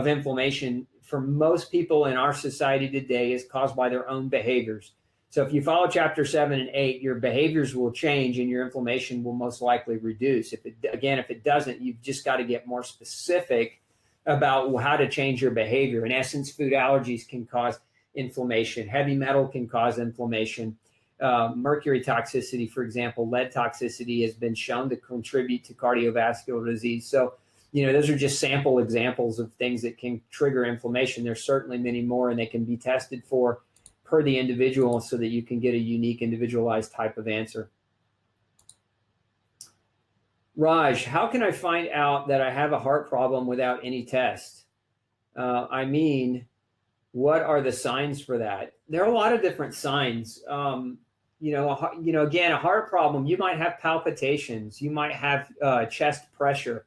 Speaker 1: inflammation for most people in our society today is caused by their own behaviors. So if you follow chapter 7 and 8, your behaviors will change and your inflammation will most likely reduce. If it doesn't, you've just got to get more specific about how to change your behavior. In essence, food allergies can cause inflammation. Heavy metal can cause inflammation. Mercury toxicity, for example, lead toxicity has been shown to contribute to cardiovascular disease. So, those are just sample examples of things that can trigger inflammation. There's certainly many more, and they can be tested for per the individual so that you can get a unique, individualized type of answer. Raj, how can I find out that I have a heart problem without any test? What are the signs for that? There are a lot of different signs. Again, a heart problem, you might have palpitations, you might have chest pressure,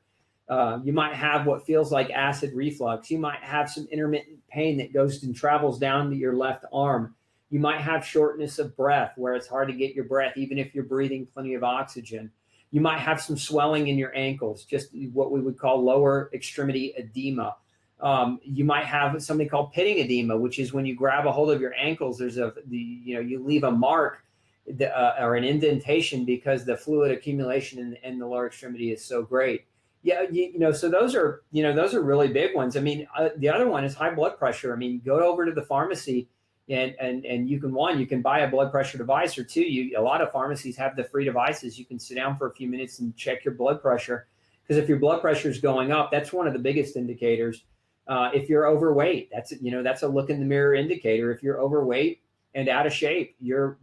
Speaker 1: you might have what feels like acid reflux, you might have some intermittent pain that goes and travels down to your left arm. You might have shortness of breath where it's hard to get your breath even if you're breathing plenty of oxygen. You might have some swelling in your ankles, just what we would call lower extremity edema. You might have something called pitting edema, which is when you grab a hold of your ankles, you leave a mark or an indentation because the fluid accumulation in the lower extremity is so great. Yeah, so those are really big ones. The other one is high blood pressure. Go over to the pharmacy and you can buy a blood pressure device or two. A lot of pharmacies have the free devices. You can sit down for a few minutes and check your blood pressure, because if your blood pressure is going up, that's one of the biggest indicators. If you're overweight, that's a look in the mirror indicator. If you're overweight and out of shape, you're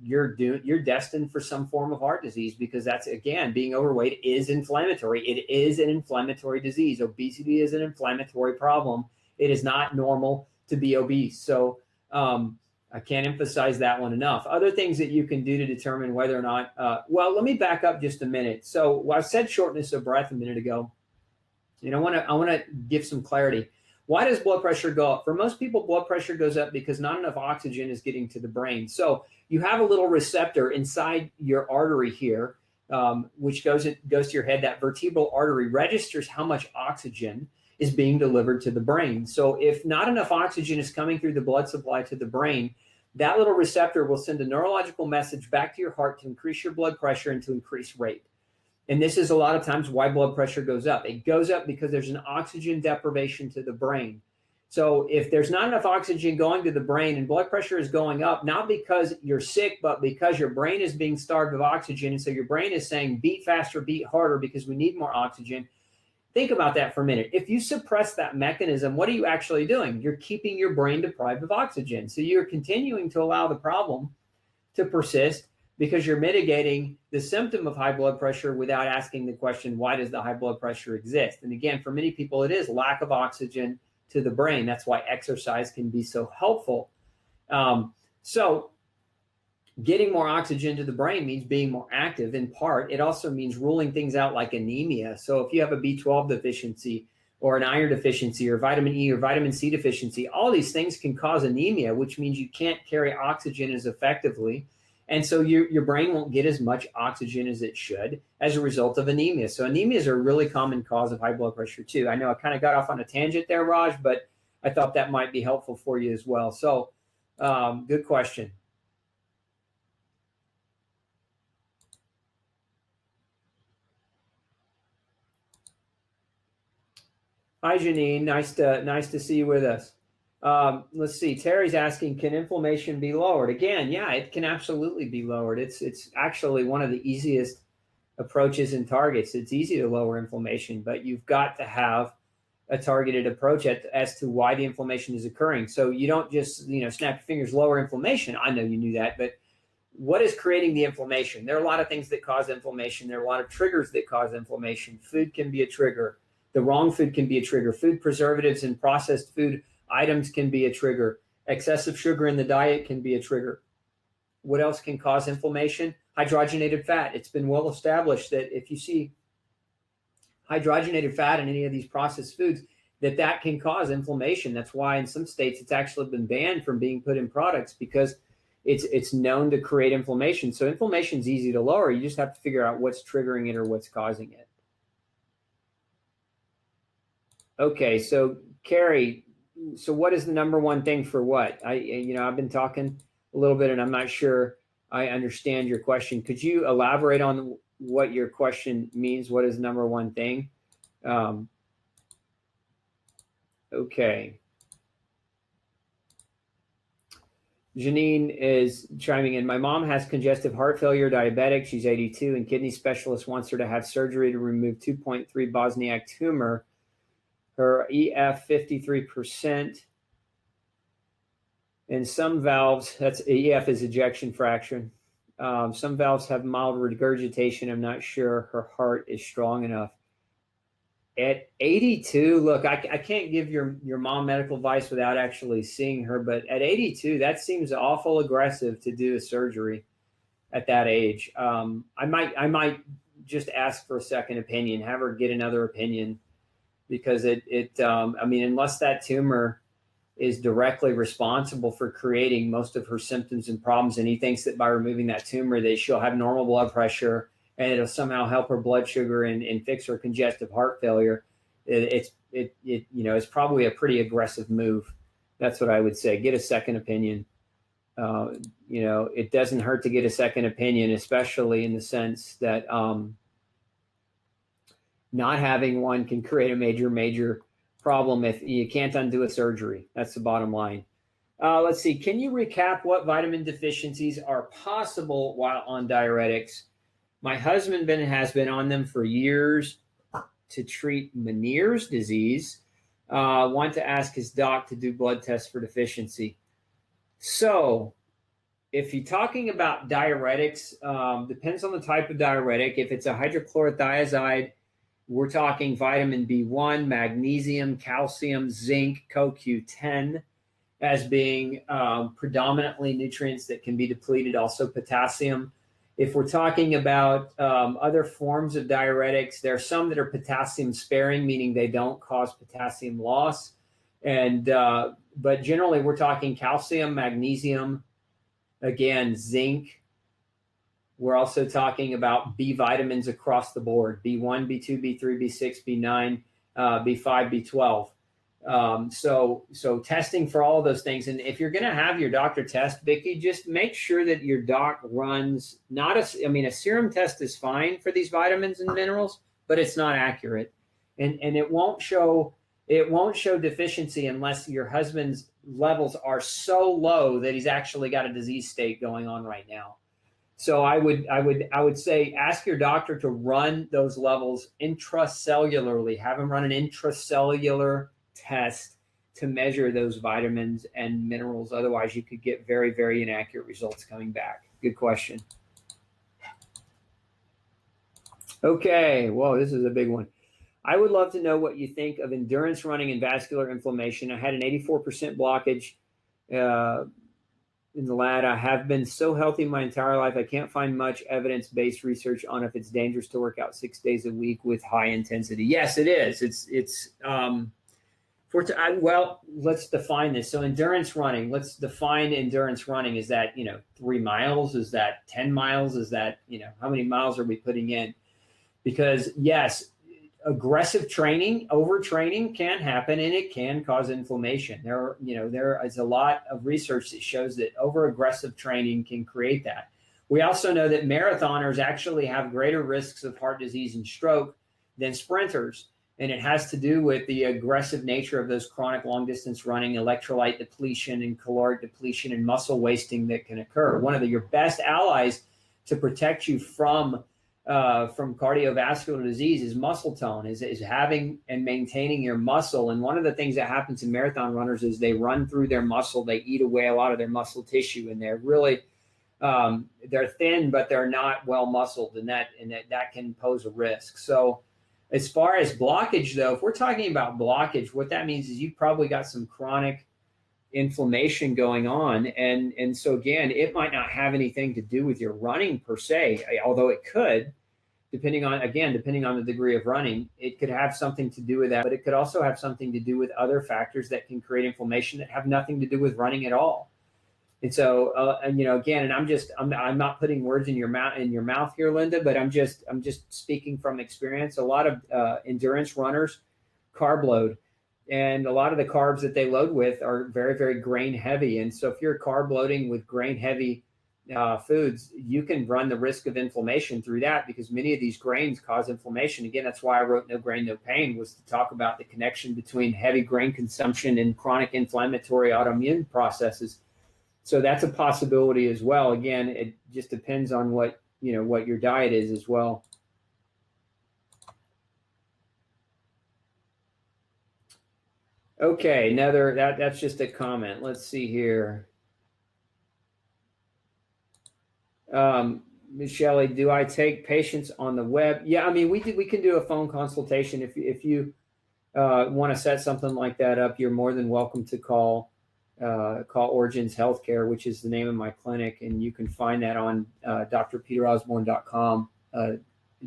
Speaker 1: destined for some form of heart disease, because that's, again, being overweight is inflammatory. It is an inflammatory disease. Obesity is an inflammatory problem. It is not normal to be obese. So I can't emphasize that one enough. Other things that you can do to determine whether or not, let me back up just a minute. So I said shortness of breath a minute ago. I want to give some clarity. Why does blood pressure go up? For most people, blood pressure goes up because not enough oxygen is getting to the brain. So you have a little receptor inside your artery here, which goes to your head. That vertebral artery registers how much oxygen is being delivered to the brain. So if not enough oxygen is coming through the blood supply to the brain, that little receptor will send a neurological message back to your heart to increase your blood pressure and to increase rate. And this is a lot of times why blood pressure goes up. It goes up because there's an oxygen deprivation to the brain. So if there's not enough oxygen going to the brain and blood pressure is going up, not because you're sick, but because your brain is being starved of oxygen. And so your brain is saying, beat faster, beat harder, because we need more oxygen. Think about that for a minute. If you suppress that mechanism, what are you actually doing? You're keeping your brain deprived of oxygen. So you're continuing to allow the problem to persist, because you're mitigating the symptom of high blood pressure without asking the question, why does the high blood pressure exist? And again, for many people, it is lack of oxygen to the brain. That's why exercise can be so helpful. So getting more oxygen to the brain means being more active. In part, it also means ruling things out like anemia. So if you have a B12 deficiency or an iron deficiency or vitamin E or vitamin C deficiency, all these things can cause anemia, which means you can't carry oxygen as effectively. And so your brain won't get as much oxygen as it should as a result of anemia. So anemias are a really common cause of high blood pressure too. I know I kind of got off on a tangent there, Raj, but I thought that might be helpful for you as well. So good question. Hi, Janine. Nice to see you with us. Let's see. Terry's asking, can inflammation be lowered? Again, yeah, it can absolutely be lowered. It's actually one of the easiest approaches and targets. It's easy to lower inflammation, but you've got to have a targeted approach as to why the inflammation is occurring. So you don't just snap your fingers, lower inflammation. I know you knew that, but what is creating the inflammation? There are a lot of things that cause inflammation. There are a lot of triggers that cause inflammation. Food can be a trigger. The wrong food can be a trigger. Food preservatives and processed food items can be a trigger. Excessive sugar in the diet can be a trigger. What else can cause inflammation? Hydrogenated fat. It's been well established that if you see hydrogenated fat in any of these processed foods, that can cause inflammation. That's why in some states it's actually been banned from being put in products, because it's known to create inflammation. So inflammation is easy to lower. You just have to figure out what's triggering it or what's causing it. Okay, so Carrie, so what is the number one thing for what? I've been talking a little bit and I'm not sure I understand your question. Could you elaborate on what your question means? What is the number one thing? Okay. Janine is chiming in. My mom has congestive heart failure, diabetic. She's 82, and kidney specialist wants her to have surgery to remove 2.3 Bosniak tumor. Her EF 53%. And some valves, that's EF is ejection fraction. Some valves have mild regurgitation. I'm not sure her heart is strong enough. At 82, look, I can't give your mom medical advice without actually seeing her, but at 82, that seems awful aggressive to do a surgery at that age. I might just ask for a second opinion, have her get another opinion, because unless that tumor is directly responsible for creating most of her symptoms and problems, and he thinks that by removing that tumor that she'll have normal blood pressure and it'll somehow help her blood sugar and fix her congestive heart failure, it's probably a pretty aggressive move. That's what I would say. Get a second opinion. It doesn't hurt to get a second opinion, especially in the sense that not having one can create a major problem if you can't undo a surgery. That's the bottom line. Let's see. Can you recap what vitamin deficiencies are possible while on diuretics? My husband has been on them for years to treat Meniere's disease. Want to ask his doc to do blood tests for deficiency. So if you're talking about diuretics, depends on the type of diuretic. If it's a hydrochlorothiazide, we're talking vitamin B1, magnesium, calcium, zinc, CoQ10 as being predominantly nutrients that can be depleted, also potassium. If we're talking about other forms of diuretics, there are some that are potassium sparing, meaning they don't cause potassium loss. But generally we're talking calcium, magnesium, again, zinc. We're also talking about B vitamins across the board: B1, B2, B3, B6, B9, B5, B12. So testing for all of those things. And if you're going to have your doctor test, Vicki, just make sure that your doc runs a serum test is fine for these vitamins and minerals, but it's not accurate. And it won't show deficiency unless your husband's levels are so low that he's actually got a disease state going on right now. So I would say ask your doctor to run those levels intracellularly. Have him run an intracellular test to measure those vitamins and minerals. Otherwise, you could get very, very inaccurate results coming back. Good question. Okay, whoa, this is a big one. I would love to know what you think of endurance running and vascular inflammation. I had an 84% blockage in the lad. I have been so healthy my entire life. I can't find much evidence-based research on if it's dangerous to work out 6 days a week with high intensity. Yes, it is. Well, let's define this. So endurance running, let's define endurance running. Is that, 3 miles? Is that 10 miles? Is that, how many miles are we putting in? Because yes, aggressive training, overtraining can happen, and it can cause inflammation. There is a lot of research that shows that over-aggressive training can create that. We also know that marathoners actually have greater risks of heart disease and stroke than sprinters, and it has to do with the aggressive nature of those chronic long-distance running, electrolyte depletion and caloric depletion and muscle wasting that can occur. One of your best allies to protect you from cardiovascular disease is muscle tone, is having and maintaining your muscle. And one of the things that happens in marathon runners is they run through their muscle, they eat away a lot of their muscle tissue, and they're really they're thin, but they're not well muscled, and that can pose a risk. So As far as blockage, though, if we're talking about blockage, what that means is you've probably got some chronic inflammation going on. And so, again, it might not have anything to do with your running per se, although it could, depending on the degree of running. It could have something to do with that, but it could also have something to do with other factors that can create inflammation that have nothing to do with running at all. And so, again, and I'm not putting words in your mouth here, Linda, but I'm just speaking from experience. A lot of endurance runners carb load, and a lot of the carbs that they load with are very, very grain heavy. And so, if you're carb loading with grain heavy foods, you can run the risk of inflammation through that, because many of these grains cause inflammation. Again, that's why I wrote No Grain, No Pain, was to talk about the connection between heavy grain consumption and chronic inflammatory autoimmune processes. So that's a possibility as well. Again, it just depends on what your diet is as well. Okay, that's just a comment. Let's see here. Michelle, do I take patients on the web? Yeah, I mean, we can do a phone consultation. If you want to set something like that up, you're more than welcome to call Origins Healthcare, which is the name of my clinic, and you can find that on drpeterosborne.com,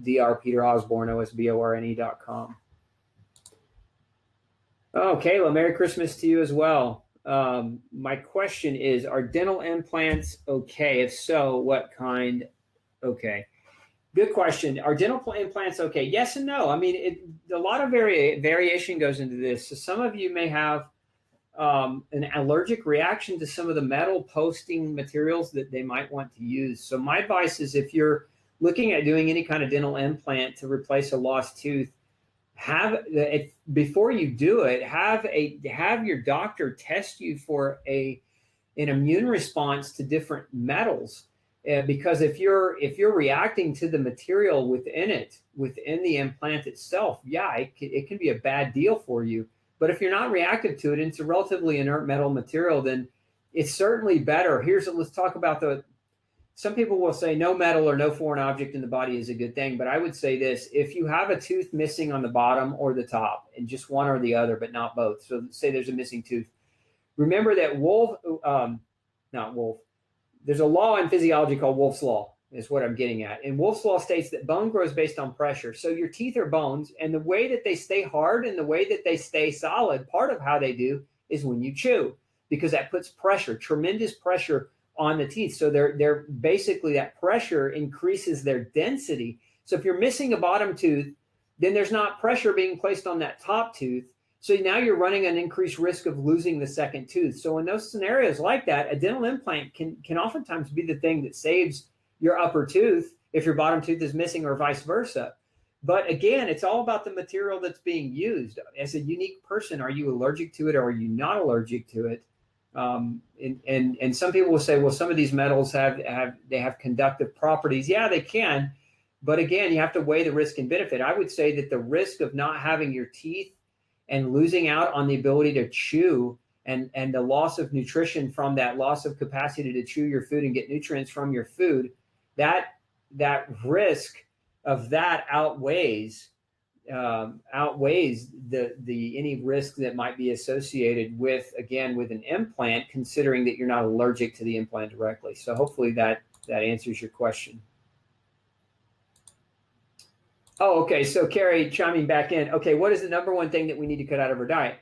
Speaker 1: drpeterosborne, osborne.com. Oh, Kayla, Merry Christmas to you as well. My question is, are dental implants okay? If so, what kind? Okay. Good question. Are dental implants okay? Yes and no. I mean, a lot of variation goes into this. So some of you may have an allergic reaction to some of the metal posting materials that they might want to use. So my advice is, if you're looking at doing any kind of dental implant to replace a lost tooth, before you do it, have your doctor test you for an immune response to different metals. Because if you're reacting to the material within the implant itself, yeah, it can be a bad deal for you. But if you're not reactive to it, and it's a relatively inert metal material, then it's certainly better. Let's talk about some people will say no metal or no foreign object in the body is a good thing. But I would say this: if you have a tooth missing on the bottom or the top, and just one or the other, but not both. So say there's a missing tooth. Remember that there's a law in physiology called Wolff's Law, is what I'm getting at. And Wolff's Law states that bone grows based on pressure. So your teeth are bones, and the way that they stay hard and the way that they stay solid, part of how they do is when you chew, because that puts pressure, tremendous pressure on the teeth. So they're basically, that pressure increases their density. So if you're missing a bottom tooth, then there's not pressure being placed on that top tooth. So now you're running an increased risk of losing the second tooth. So in those scenarios like that, a dental implant can oftentimes be the thing that saves your upper tooth if your bottom tooth is missing, or vice versa. But again, it's all about the material that's being used. As a unique person, are you allergic to it, or are you not allergic to it? And some people will say, well, some of these metals have conductive properties. Yeah, they can. But again, you have to weigh the risk and benefit. I would say that the risk of not having your teeth and losing out on the ability to chew, and the loss of nutrition from that loss of capacity to chew your food and get nutrients from your food, that risk of that outweighs any risk that might be associated with an implant, considering that you're not allergic to the implant directly. So hopefully that answers your question. Oh, okay. So Carrie chiming back in. Okay, what is the number one thing that we need to cut out of our diet?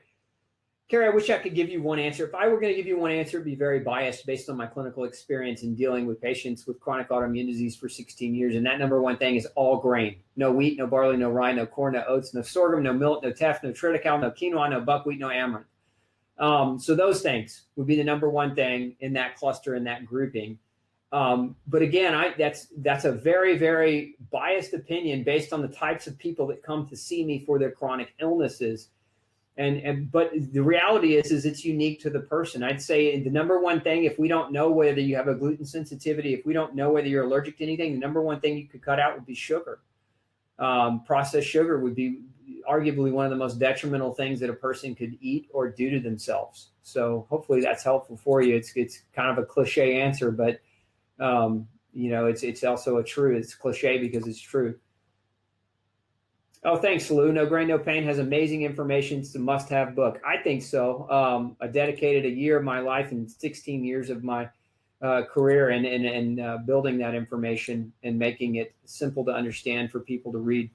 Speaker 1: Carrie, I wish I could give you one answer. If I were going to give you one answer, it'd be very biased based on my clinical experience in dealing with patients with chronic autoimmune disease for 16 years. And that number one thing is all grain. No wheat, no barley, no rye, no corn, no oats, no sorghum, no millet, no teff, no triticale, no quinoa, no buckwheat, no amaranth. So those things would be the number one thing in that cluster, in that grouping. But again, that's a very, very biased opinion based on the types of people that come to see me for their chronic illnesses. But the reality is it's unique to the person. I'd say the number one thing, if we don't know whether you have a gluten sensitivity, if we don't know whether you're allergic to anything, the number one thing you could cut out would be sugar. Processed sugar would be arguably one of the most detrimental things that a person could eat or do to themselves. So hopefully that's helpful for you. It's kind of a cliche answer, but it's also it's cliche because it's true. Oh, thanks, Lou. No Grain, No Pain has amazing information. It's a must-have book. I think so. I dedicated a year of my life and 16 years of my career and building that information and making it simple to understand for people to read.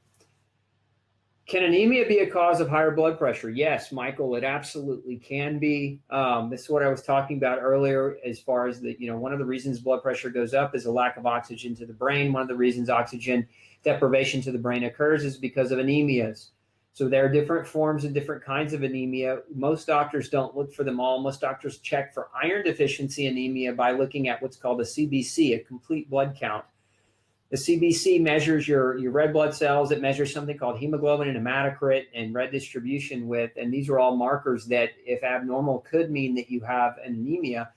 Speaker 1: Can anemia be a cause of higher blood pressure? Yes, Michael, it absolutely can be. This is what I was talking about earlier as far as one of the reasons blood pressure goes up is a lack of oxygen to the brain. One of the reasons oxygen deprivation to the brain occurs is because of anemias. So there are different forms and different kinds of anemia. Most doctors don't look for them all. Most doctors check for iron deficiency anemia by looking at what's called a CBC, a complete blood count. The CBC measures your red blood cells. It measures something called hemoglobin and hematocrit and red distribution width. And these are all markers that, if abnormal, could mean that you have an anemia.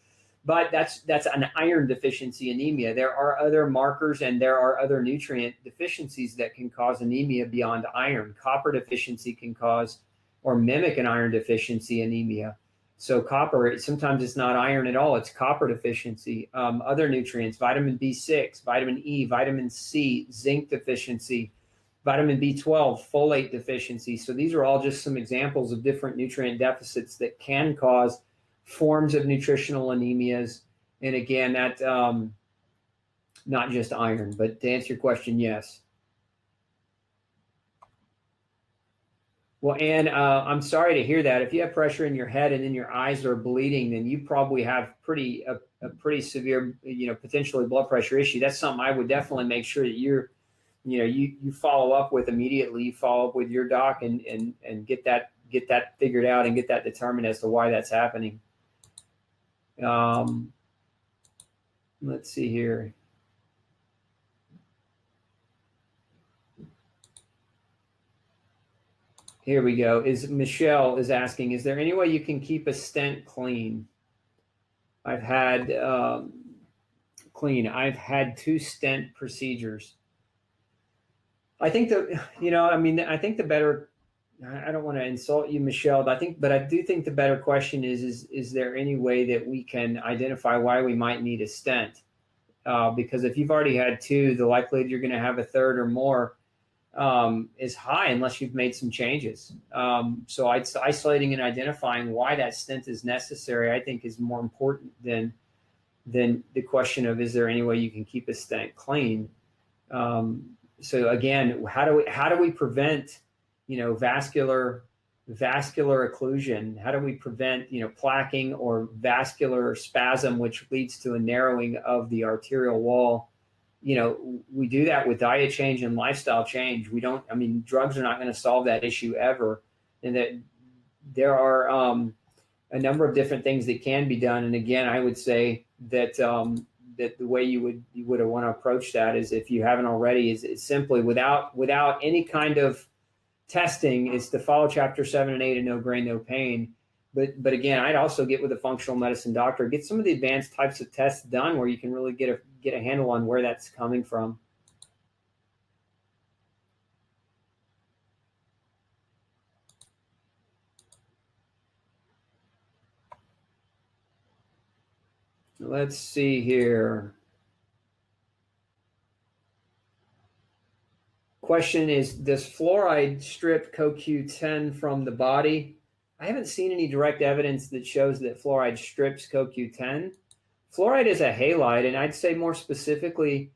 Speaker 1: But that's an iron deficiency anemia. There are other markers and there are other nutrient deficiencies that can cause anemia beyond iron. Copper deficiency can cause or mimic an iron deficiency anemia. So copper, sometimes it's not iron at all, it's copper deficiency. Other nutrients, vitamin B6, vitamin E, vitamin C, zinc deficiency, vitamin B12, folate deficiency. So these are all just some examples of different nutrient deficits that can cause forms of nutritional anemias. And again, that not just iron, but to answer your question, yes. Well, Anne, I'm sorry to hear that. If you have pressure in your head and then your eyes are bleeding, then you probably have a pretty severe, potentially blood pressure issue. That's something I would definitely make sure that you follow up with immediately. You follow up with your doc and get that figured out and get that determined as to why that's happening. Let's see here. Here we go. Michelle is asking, is there any way you can keep a stent clean? I've had I've had 2 stent procedures. I think that, I think the better, I don't want to insult you, Michelle, but I do think the better question is there any way that we can identify why we might need a stent? Because if you've already had 2, the likelihood you're going to have a third or more is high unless you've made some changes. So isolating and identifying why that stent is necessary, I think, is more important than the question of, is there any way you can keep a stent clean? So again, how do we prevent, vascular occlusion? How do we prevent, plaquing or vascular spasm, which leads to a narrowing of the arterial wall? We do that with diet change and lifestyle change. Drugs are not going to solve that issue ever. And that there are a number of different things that can be done. And again, I would say that that the way you would want to approach that is, if you haven't already, is simply without any kind of testing, is to follow chapter 7 and 8 of No Grain, No Pain. But again, I'd also get with a functional medicine doctor, get some of the advanced types of tests done where you can really get a handle on where that's coming from. Let's see here. Question is, does fluoride strip CoQ10 from the body? I haven't seen any direct evidence that shows that fluoride strips CoQ10. Fluoride is a halide, and I'd say more specifically,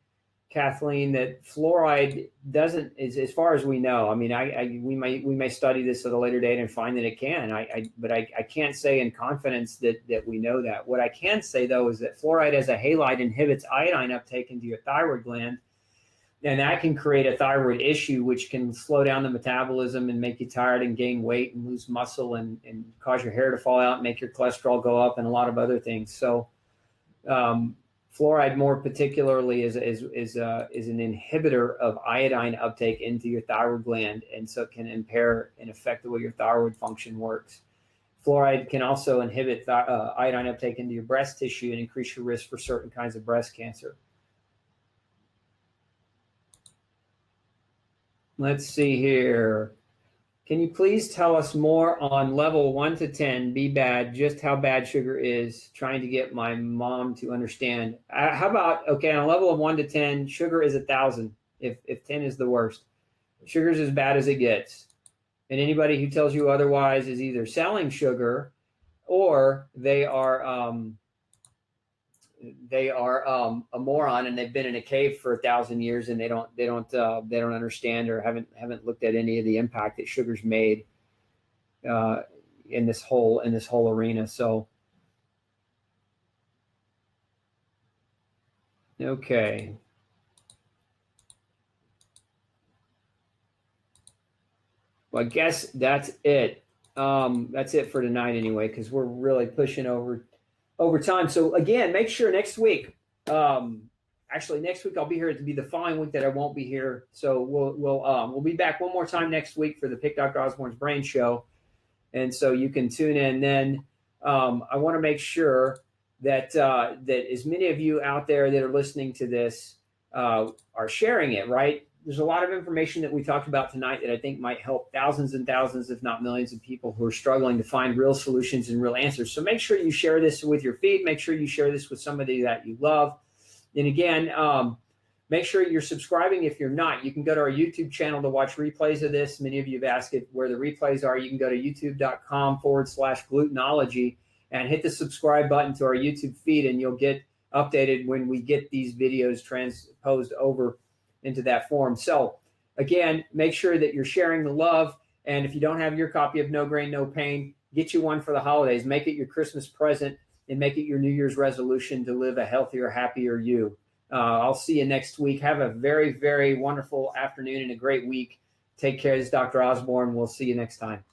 Speaker 1: Kathleen, that fluoride doesn't, as far as we know. We may study this at a later date and find that it can. But I can't say in confidence that we know that. What I can say, though, is that fluoride as a halide inhibits iodine uptake into your thyroid gland, and that can create a thyroid issue, which can slow down the metabolism and make you tired and gain weight and lose muscle and cause your hair to fall out, and make your cholesterol go up, and a lot of other things. So fluoride, more particularly, is an inhibitor of iodine uptake into your thyroid gland, and so it can impair and affect the way your thyroid function works. Fluoride can also inhibit iodine uptake into your breast tissue and increase your risk for certain kinds of breast cancer. Let's see here. Can you please tell us more on level 1 to 10, be bad, just how bad sugar is, trying to get my mom to understand. How about, okay, on a level of 1 to 10, sugar is 1,000 if 10 is the worst. Sugar's as bad as it gets. And anybody who tells you otherwise is either selling sugar or they are a moron, and they've been in a cave for 1,000 years, and they don't understand or haven't looked at any of the impact that sugar's made in this whole arena. So okay. Well, I guess that's it. That's it for tonight anyway, because we're really pushing over time. So again, make sure next week. Actually, next week I'll be here. It'll be the following week that I won't be here. So we'll be back one more time next week for the Pick Dr. Osborne's Brain Show, and so you can tune in then. I want to make sure that as many of you out there that are listening to this are sharing it, right? There's a lot of information that we talked about tonight that I think might help thousands and thousands, if not millions, of people who are struggling to find real solutions and real answers. So make sure you share this with your feed. Make sure you share this with somebody that you love. And again, make sure you're subscribing. If you're not, you can go to our YouTube channel to watch replays of this. Many of you have asked where the replays are. You can go to youtube.com/glutenology and hit the subscribe button to our YouTube feed, and you'll get updated when we get these videos transposed over into that form. So again, make sure that you're sharing the love. And if you don't have your copy of No Grain, No Pain, get you one for the holidays. Make it your Christmas present and make it your New Year's resolution to live a healthier, happier you. I'll see you next week. Have a very, very wonderful afternoon and a great week. Take care. This is Dr. Osborne. We'll see you next time.